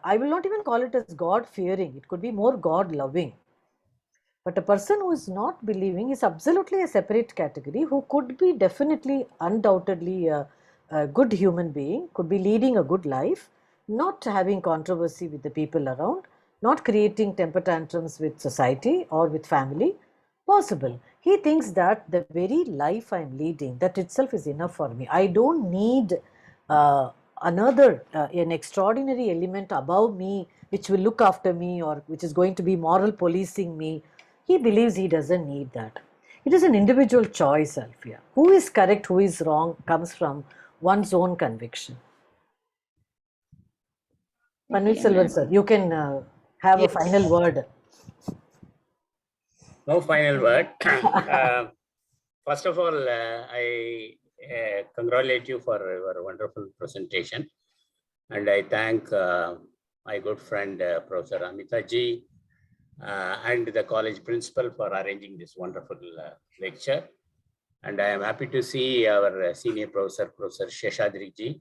I will not even call it as God-fearing, it could be more God-loving. But a person who is not believing is absolutely a separate category, who could be definitely, undoubtedly a good human being, could be leading a good life, not having controversy with the people around, not creating temper tantrums with society or with family. Possible. he thinks that the very life I'm leading, that itself is enough for me. I don't need an extraordinary element above me which will look after me or which is going to be moral policing me. He believes he doesn't need that. It is an individual choice, Alfia. Who is correct, who is wrong comes from one's own conviction. Panvit Selvan sir, you can have a final word. No final word. First of all, I congratulate you for your wonderful presentation. And I thank my good friend, Professor Amita ji, and the college principal for arranging this wonderful lecture. And I am happy to see our senior professor, Professor Sheshadri ji,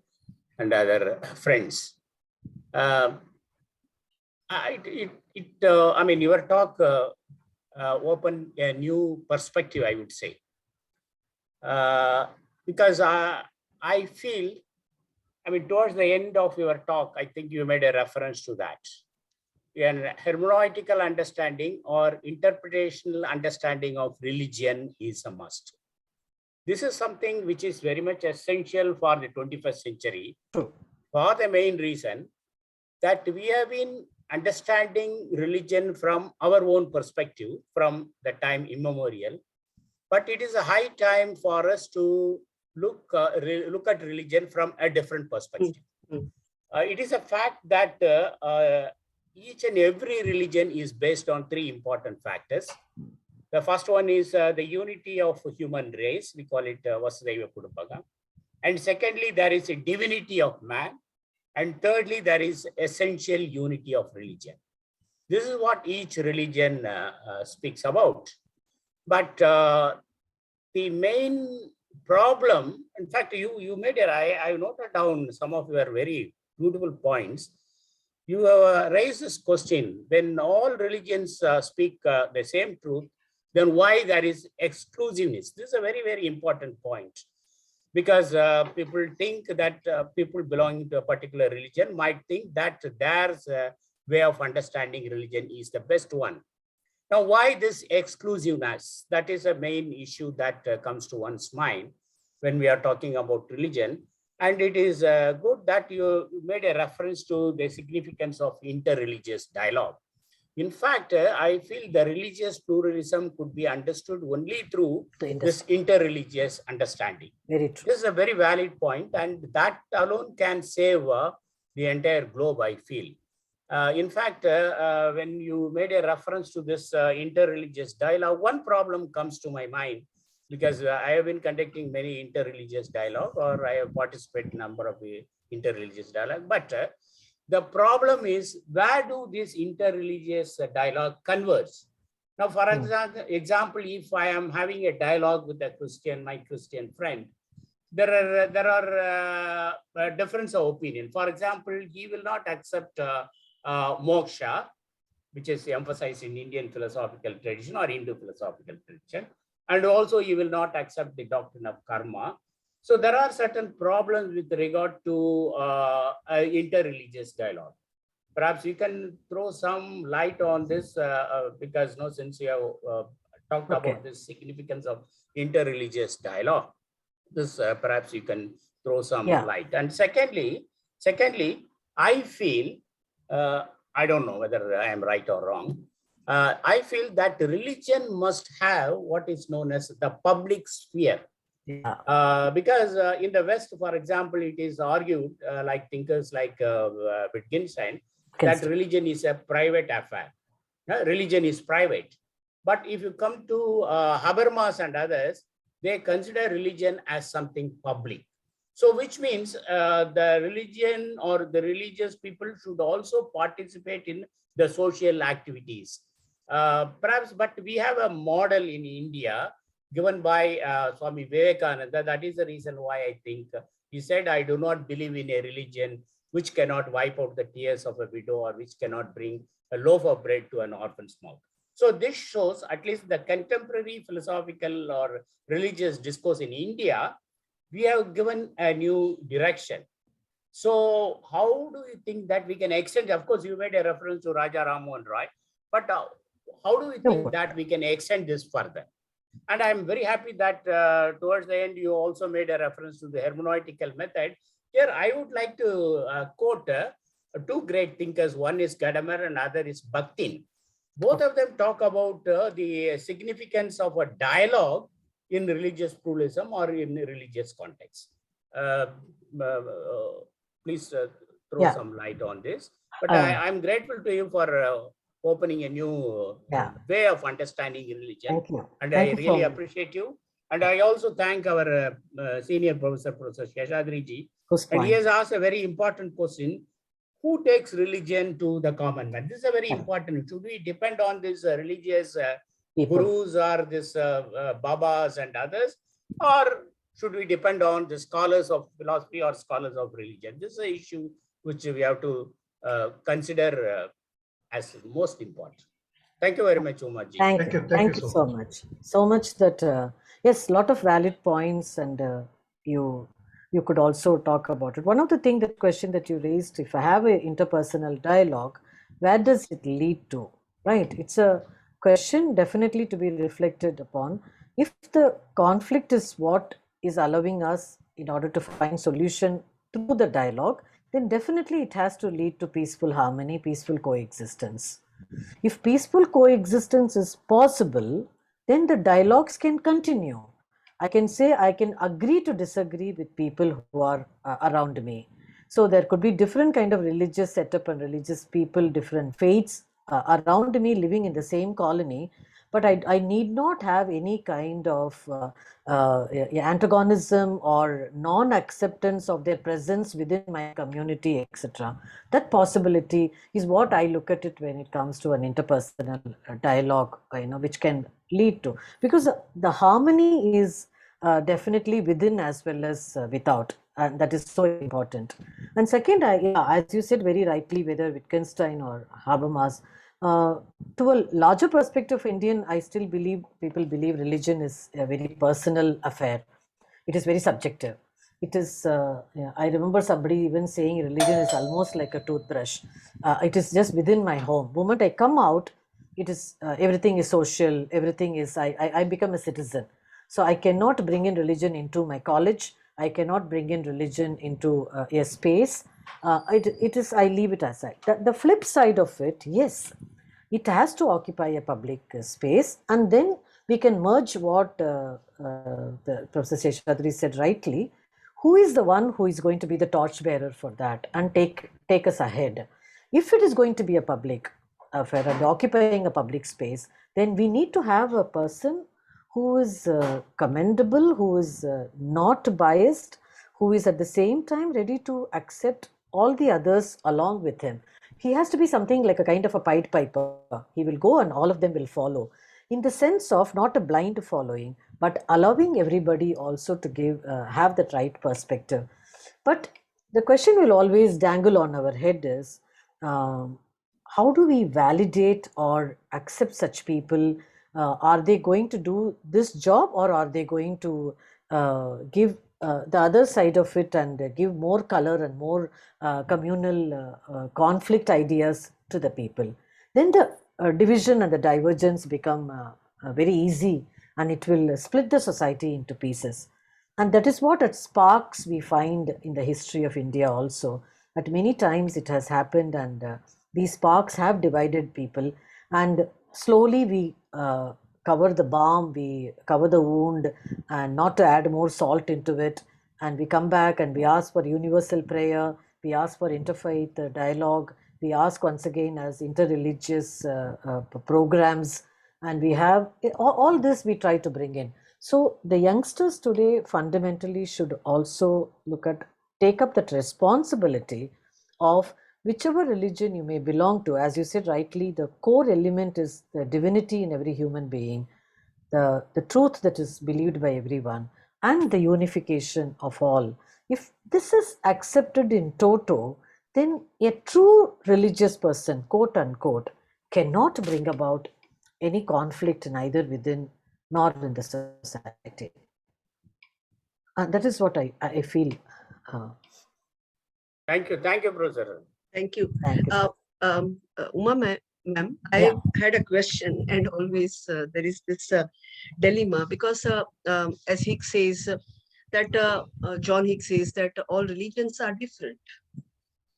and other friends. I mean, your talk opened a new perspective, I would say. Because I feel, I mean, towards the end of your talk, I think you made a reference to that. An hermeneutical understanding or interpretational understanding of religion is a must. This is something which is very much essential for the 21st century. True. For the main reason that we have been understanding religion from our own perspective from the time immemorial, but it is a high time for us to look at religion from a different perspective. It is a fact that each and every religion is based on three important factors. The first one is the unity of human race. We call it Vasudhaiva Kudumbakam. And secondly, there is a divinity of man. And thirdly, there is essential unity of religion. This is what each religion speaks about. But the main problem, in fact, you made it, I noted down some of your very beautiful points. You raised this question: when all religions speak the same truth, then why there is exclusiveness? This is a very, very important point, because people think that people belonging to a particular religion might think that their way of understanding religion is the best one. Now, why this exclusiveness? That is a main issue that comes to one's mind when we are talking about religion. And it is good that you made a reference to the significance of interreligious dialogue. In fact, I feel the religious pluralism could be understood only through this interreligious understanding. Very true. This is a very valid point, and that alone can save the entire globe, I feel. In fact, when you made a reference to this interreligious dialogue, one problem comes to my mind, because I have been conducting many interreligious dialogue, or I have participated in a number of interreligious dialogue. But the problem is, where do this interreligious dialogue converge? Now, for example, if I am having a dialogue with a Christian, my Christian friend, there are difference of opinion. For example, he will not accept moksha, which is emphasized in Indian philosophical tradition or Hindu philosophical tradition. And also he will not accept the doctrine of karma. So there are certain problems with regard to interreligious dialogue. Perhaps you can throw some light on this, because since you have talked about the significance of interreligious dialogue, this perhaps you can throw some light. And secondly, I feel, I don't know whether I am right or wrong, I feel that religion must have what is known as the public sphere. Because in the West, for example, it is argued, like thinkers like Wittgenstein, that religion is a private affair. Religion is private. But if you come to Habermas and others, they consider religion as something public. So which means the religion or the religious people should also participate in the social activities. Perhaps, but we have a model in India given by Swami Vivekananda. That is the reason why I think he said, I do not believe in a religion which cannot wipe out the tears of a widow or which cannot bring a loaf of bread to an orphan's mouth. So this shows at least the contemporary philosophical or religious discourse in India, we have given a new direction. So how do you think that we can extend? Of course, you made a reference to Raja Ram Mohan Roy, but how do we think that we can extend this further? And I'm very happy that towards the end, you also made a reference to the hermeneutical method. Here, I would like to quote two great thinkers. One is Gadamer and other is Bakhtin. Both of them talk about the significance of a dialogue in religious pluralism or in religious context. Please throw some light on this. But I'm grateful to you for opening a new way of understanding religion. Thank you. And I really appreciate you. And I also thank our senior professor, Professor Sheshadri ji. And he has asked a very important question. Who takes religion to the common man? This is a very important. Should we depend on these religious gurus or this babas and others? Or should we depend on the scholars of philosophy or scholars of religion? This is an issue which we have to consider as most important. Thank you very much, Uma ji. Thank you so much. So much that, yes, a lot of valid points, and you could also talk about it. One of the things, the question that you raised, if I have an interpersonal dialogue, where does it lead to, right? It's a question definitely to be reflected upon. If the conflict is what is allowing us in order to find solution through the dialogue, then definitely it has to lead to peaceful harmony, peaceful coexistence. If peaceful coexistence is possible, then the dialogues can continue. I can say I can agree to disagree with people who are around me. So there could be different kind of religious setup and religious people, different faiths around me living in the same colony, but I need not have any kind of antagonism or non-acceptance of their presence within my community, etc. That possibility is what I look at it when it comes to an interpersonal dialogue, which can lead to, because the harmony is definitely within as well as without, and that is so important. And second, as you said very rightly, whether Wittgenstein or Habermas, to a larger perspective of Indian, I still believe people believe religion is a very personal affair. It is very subjective. It is, I remember somebody even saying religion is almost like a toothbrush. It is just within my home. The moment I come out, it is, everything is social, everything is, I become a citizen. So I cannot bring in religion into my college. I cannot bring in religion into a space. It is, I leave it aside. The flip side of it, yes, it has to occupy a public space, and then we can merge what the Professor Sheshadri said rightly. Who is the one who is going to be the torchbearer for that and take us ahead? If it is going to be a public affair and occupying a public space, then we need to have a person who is commendable, who is not biased, who is at the same time ready to accept all the others along with him. He has to be something like a kind of a Pied Piper. He will go and all of them will follow, in the sense of not a blind following, but allowing everybody also to give have that right perspective. But the question will always dangle on our head is, how do we validate or accept such people? Are they going to do this job, or are they going to give the other side of it and give more color and more communal conflict ideas to the people? Then the division and the divergence become very easy, and it will split the society into pieces. And that is what at sparks we find in the history of India also. At many times it has happened, and these sparks have divided people, and slowly we cover the balm, we cover the wound, and not to add more salt into it. And we come back and we ask for universal prayer, we ask for interfaith dialogue, we ask once again as interreligious programs, and we have all this we try to bring in. So the youngsters today fundamentally should also take up that responsibility of whichever religion you may belong to. As you said rightly, the core element is the divinity in every human being, the truth that is believed by everyone, and the unification of all. If this is accepted in toto, then a true religious person, quote unquote, cannot bring about any conflict neither within nor in the society. That is what I feel. Thank you, Professor. Thank you. Thank you. Uma, Ma'am, I had a question, and always there is this dilemma because, as Hicks says, that John Hicks says that all religions are different,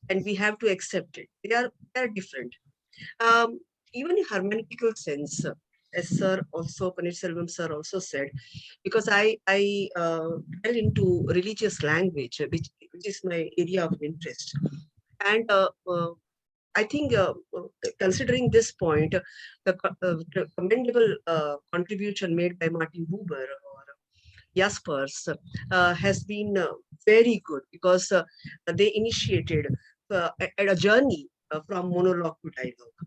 and we have to accept it. They are different. Um, Even in hermeneutical sense, as Sir also Panirselvam Sir also said, because I dwell into religious language, which is my area of interest, and I think considering this point, the commendable contribution made by Martin Buber or Jaspers has been very good because they initiated a journey from monologue to dialogue,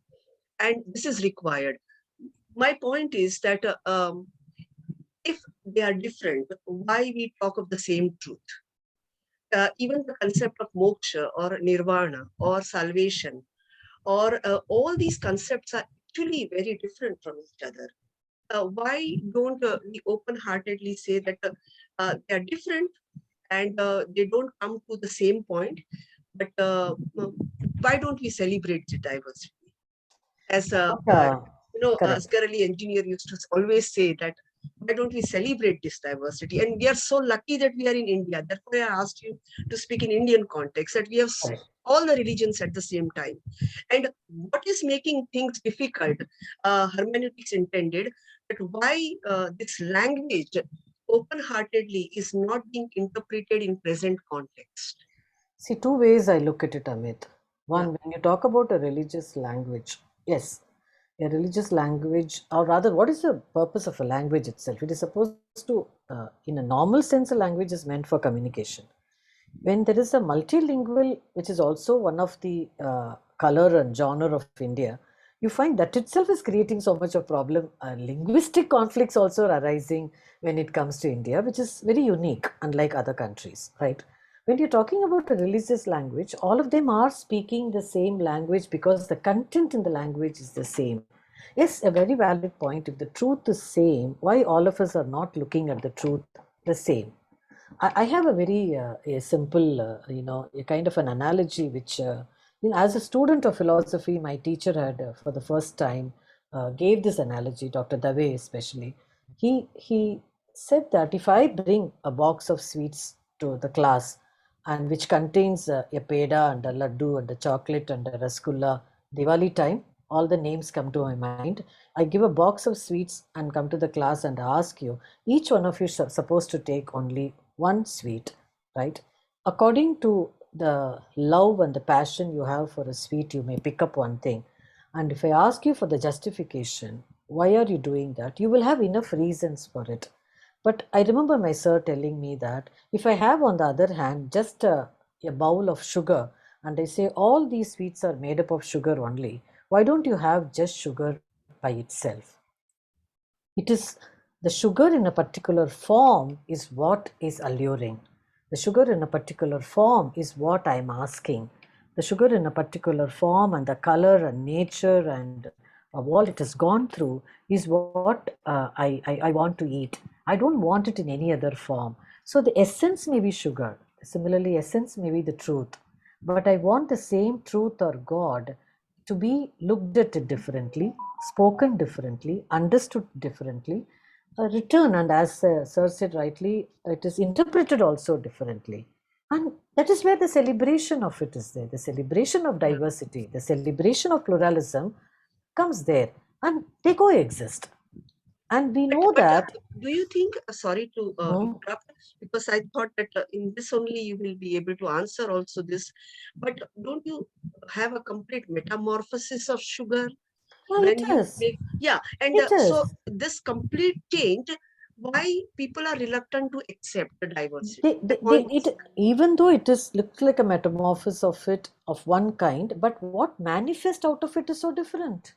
and this is required. My point is that if they are different, why we talk of the same truth? Even the concept of moksha or nirvana or salvation or all these concepts are actually very different from each other. Why don't we open-heartedly say that they are different and they don't come to the same point, but why don't we celebrate the diversity? As Asgarali engineer used to always say that why don't we celebrate this diversity? And we are so lucky that we are in India. Therefore, I asked you to speak in Indian context, that we have all the religions at the same time. And what is making things difficult, hermeneutics intended, that why this language open-heartedly is not being interpreted in present context? See, two ways I look at it, Amit. One, when you talk about a religious language, yes, a religious language, or rather, what is the purpose of a language itself? It is supposed to, in a normal sense, a language is meant for communication. When there is a multilingual, which is also one of the color and genre of India, you find that itself is creating so much of problem. Linguistic conflicts also are arising when it comes to India, which is very unique, unlike other countries, right? When you're talking about a religious language, all of them are speaking the same language because the content in the language is the same. Yes, a very valid point. If the truth is same, why all of us are not looking at the truth the same? I have a very a simple, a kind of an analogy which, as a student of philosophy, my teacher had, for the first time, gave this analogy, Dr. Dave especially. He said that if I bring a box of sweets to the class, and which contains a peda and a laddu and a chocolate and a rasgulla, Diwali time, all the names come to my mind. I give a box of sweets and come to the class and ask you, each one of you is supposed to take only one sweet, right? According to the love and the passion you have for a sweet, you may pick up one thing. And if I ask you for the justification, why are you doing that? You will have enough reasons for it. But I remember my sir telling me that if I have, on the other hand, just a bowl of sugar, and I say all these sweets are made up of sugar only, why don't you have just sugar by itself? It is the sugar in a particular form is what is alluring. The sugar in a particular form is what I'm asking. The sugar in a particular form and the color and nature and what it has gone through is what I want to eat. I don't want it in any other form. So the essence may be sugar. Similarly, essence may be the truth. But I want the same truth or God to be looked at differently, spoken differently, understood differently, written, and as Sir said rightly, it is interpreted also differently. And that is where the celebration of it is there. The celebration of diversity, the celebration of pluralism comes there, and they coexist. And we know that. Do you think, sorry to interrupt, because I thought that in this only you will be able to answer also this, but don't you have a complete metamorphosis of sugar? When you make, and so this complete change, why people are reluctant to accept the diversity? Even though it looks like a metamorphosis of it of one kind, but what manifests out of it is so different.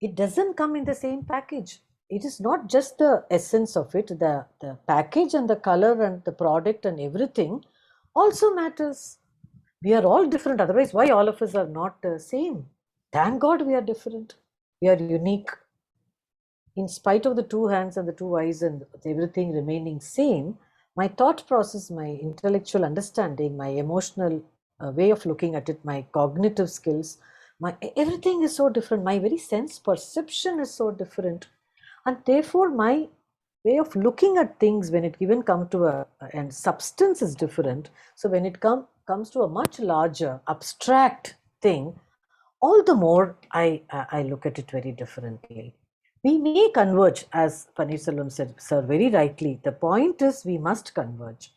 It doesn't come in the same package. It is not just the essence of it, the package and the color and the product and everything also matters. We are all different, otherwise why all of us are not the same? Thank God we are different. We are unique. In spite of the two hands and the two eyes and everything remaining same, my thought process, my intellectual understanding, my emotional way of looking at it, my cognitive skills, Everything is so different. My very sense perception is so different, and therefore my way of looking at things when it even come to and substance is different. So when it comes to a much larger abstract thing, all the more I look at it very differently. We may converge, as Paneerselvam said, sir, very rightly. The point is we must converge,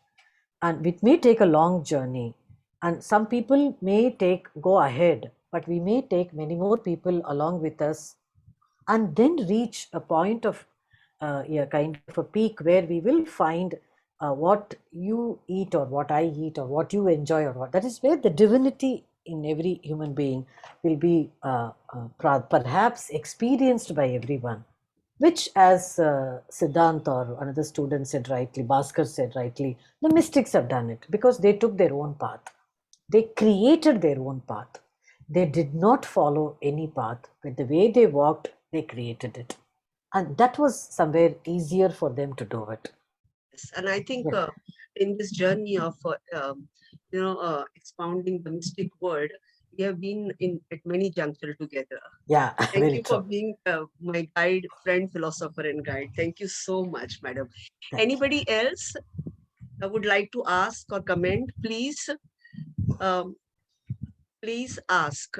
and it may take a long journey. And some people may go ahead, but we may take many more people along with us, and then reach a point of kind of a peak where we will find what you eat or what I eat or what you enjoy or what. That is where the divinity in every human being will be perhaps experienced by everyone, which, as Siddhant or another student said rightly, Bhaskar said rightly, the mystics have done it because they took their own path. They created their own path. They did not follow any path, but the way they walked, they created it. And that was somewhere easier for them to do it. Yes, and I think Yeah. in this journey of expounding the mystic word, we have been at many junctures together. Yeah, Thank very you for true. being my guide, friend, philosopher, and guide. Thank you so much, madam. Thank you. Anybody else would like to ask or comment? Um, please ask.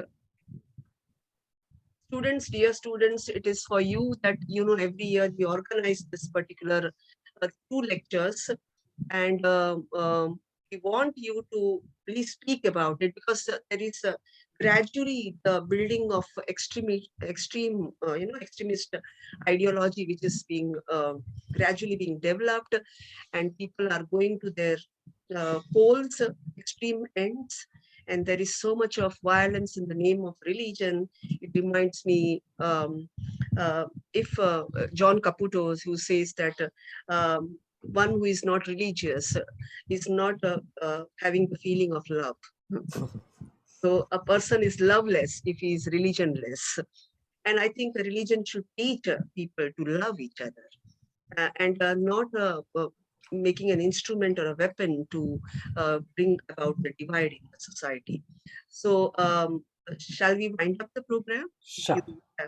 Students, dear students, it is for you that, every year we organize this particular 2 lectures, and we want you to please speak about it, because there is gradually the building of extremist ideology, which is being gradually being developed, and people are going to their poles, extreme ends, and there is so much of violence in the name of religion. It reminds me, if John Caputo, who says that one who is not religious is not having the feeling of love. So a person is loveless if he is religionless. And I think a religion should teach people to love each other, and not making an instrument or a weapon to bring about the divide in the society. So shall we wind up the program? Sure.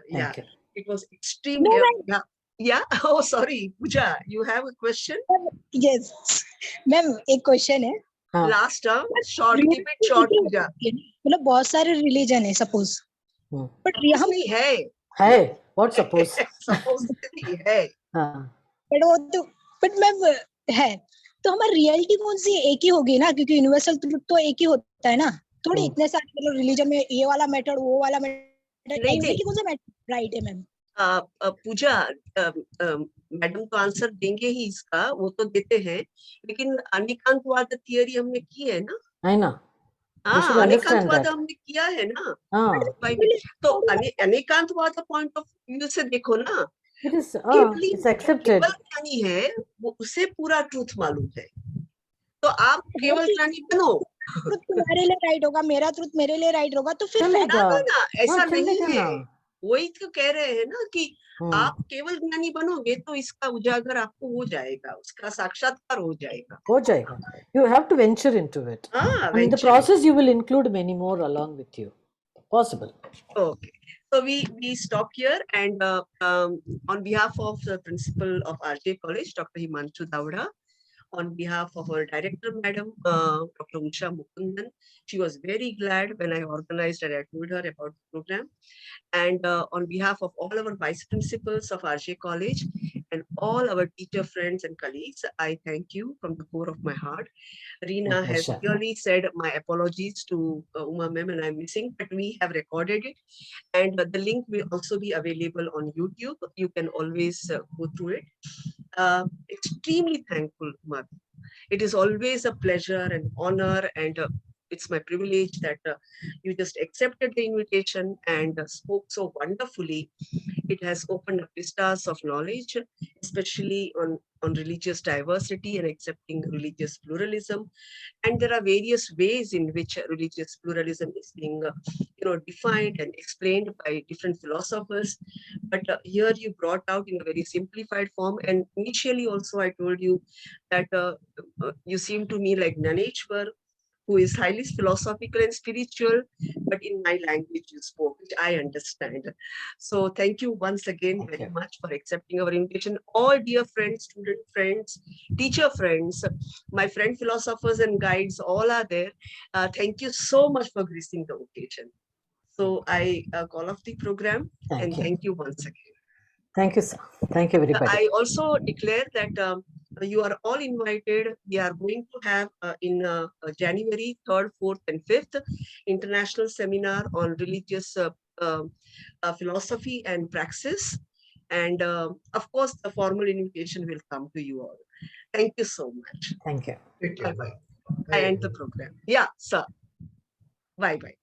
Yeah, Thank you. it was extremely. No, ma'am. Yeah. Yeah. Oh, sorry, Pooja, you have a question? Yes, ma'am एक question है. हाँ. Last term, short, keep it short, Pooja. मतलब बहुत सारे religion है suppose, hmm. But Suppose हम नहीं है. Hey, what suppose? Suppose नहीं है. हाँ. बट वो तो बट मैम है, तो हमारी रियलिटी कौन सी एक ही होगी ना, क्योंकि यूनिवर्सल ट्रुथ तो एक ही होता है ना. थोड़ी इतने सारे मतलब रिलीजन में ये वाला मेथड वो वाला मेथड, नहीं. एग्जैक्टली कौन सा मेथड राइट है मैम? पूजा, मैडम तो आंसर देंगे ही इसका, वो तो देते हैं, लेकिन अनेकांतवाद थियरी हमने की है ना. I know. We should हाँ, understand अनेकांतवाद that. हमने किया है ना. हाँ. तो अनेकांतवाद पॉइंट ऑफ व्यू से देखो ना. It is. केवल It's accepted. केवल ज्ञानी है, वो उसे पूरा ट्रूथ मालूम है. तो आप केवल ज्ञानी बनो. ट्रुथ तुम्हारे लिए राइट होगा, मेरा ट्रुथ मेरे लिए राइट होगा, तो फिर चलेगा. ना, ऐसा हाँ, नहीं चलेगा है. ना. वही तो कह रहे हैं ना कि आप केवल ज्ञानी बनोगे तो इसका उजागर आपको हो जाएगा, उसका साक्षात्कार हो जाएगा. हो जाएगा. You have to venture into it. And in the process, you will include many more along with you. Possible. Okay. So we stop here, and on behalf of the principal of RJ College, Dr. Himanshu Davda, on behalf of our director, Madam Dr. Usha Mukundan, she was very glad when I organized and I told her about the program. And on behalf of all our vice principals of RJ College and all our teacher friends and colleagues, I thank you from the core of my heart. Reena has clearly said my apologies to Uma ma'am, and I'm missing, but we have recorded it. And the link will also be available on YouTube. You can always go through it. Extremely thankful, Uma. It is always a pleasure and honor, and it's my privilege that you just accepted the invitation and spoke so wonderfully. It has opened up vistas of knowledge, especially on religious diversity and accepting religious pluralism. And there are various ways in which religious pluralism is being defined and explained by different philosophers. But here you brought out in a very simplified form. And initially also I told you that you seem to me like Naneshwar, who is highly philosophical and spiritual, but in my language you spoke, which I understand. So thank you once again Thank very you. much for accepting our invitation. All dear friends, student friends, teacher friends, my friend philosophers and guides, all are there. Thank you so much for gracing the occasion. So I call off the program and thank you once again. Thank you, sir. Thank you, everybody. I also declare that you are all invited. We are going to have in January 3rd, 4th, and 5th international seminar on religious philosophy and praxis. And of course, the formal invitation will come to you all. Thank you so much. Thank you. Take care. Bye. I end the program. Yeah, sir. Bye-bye.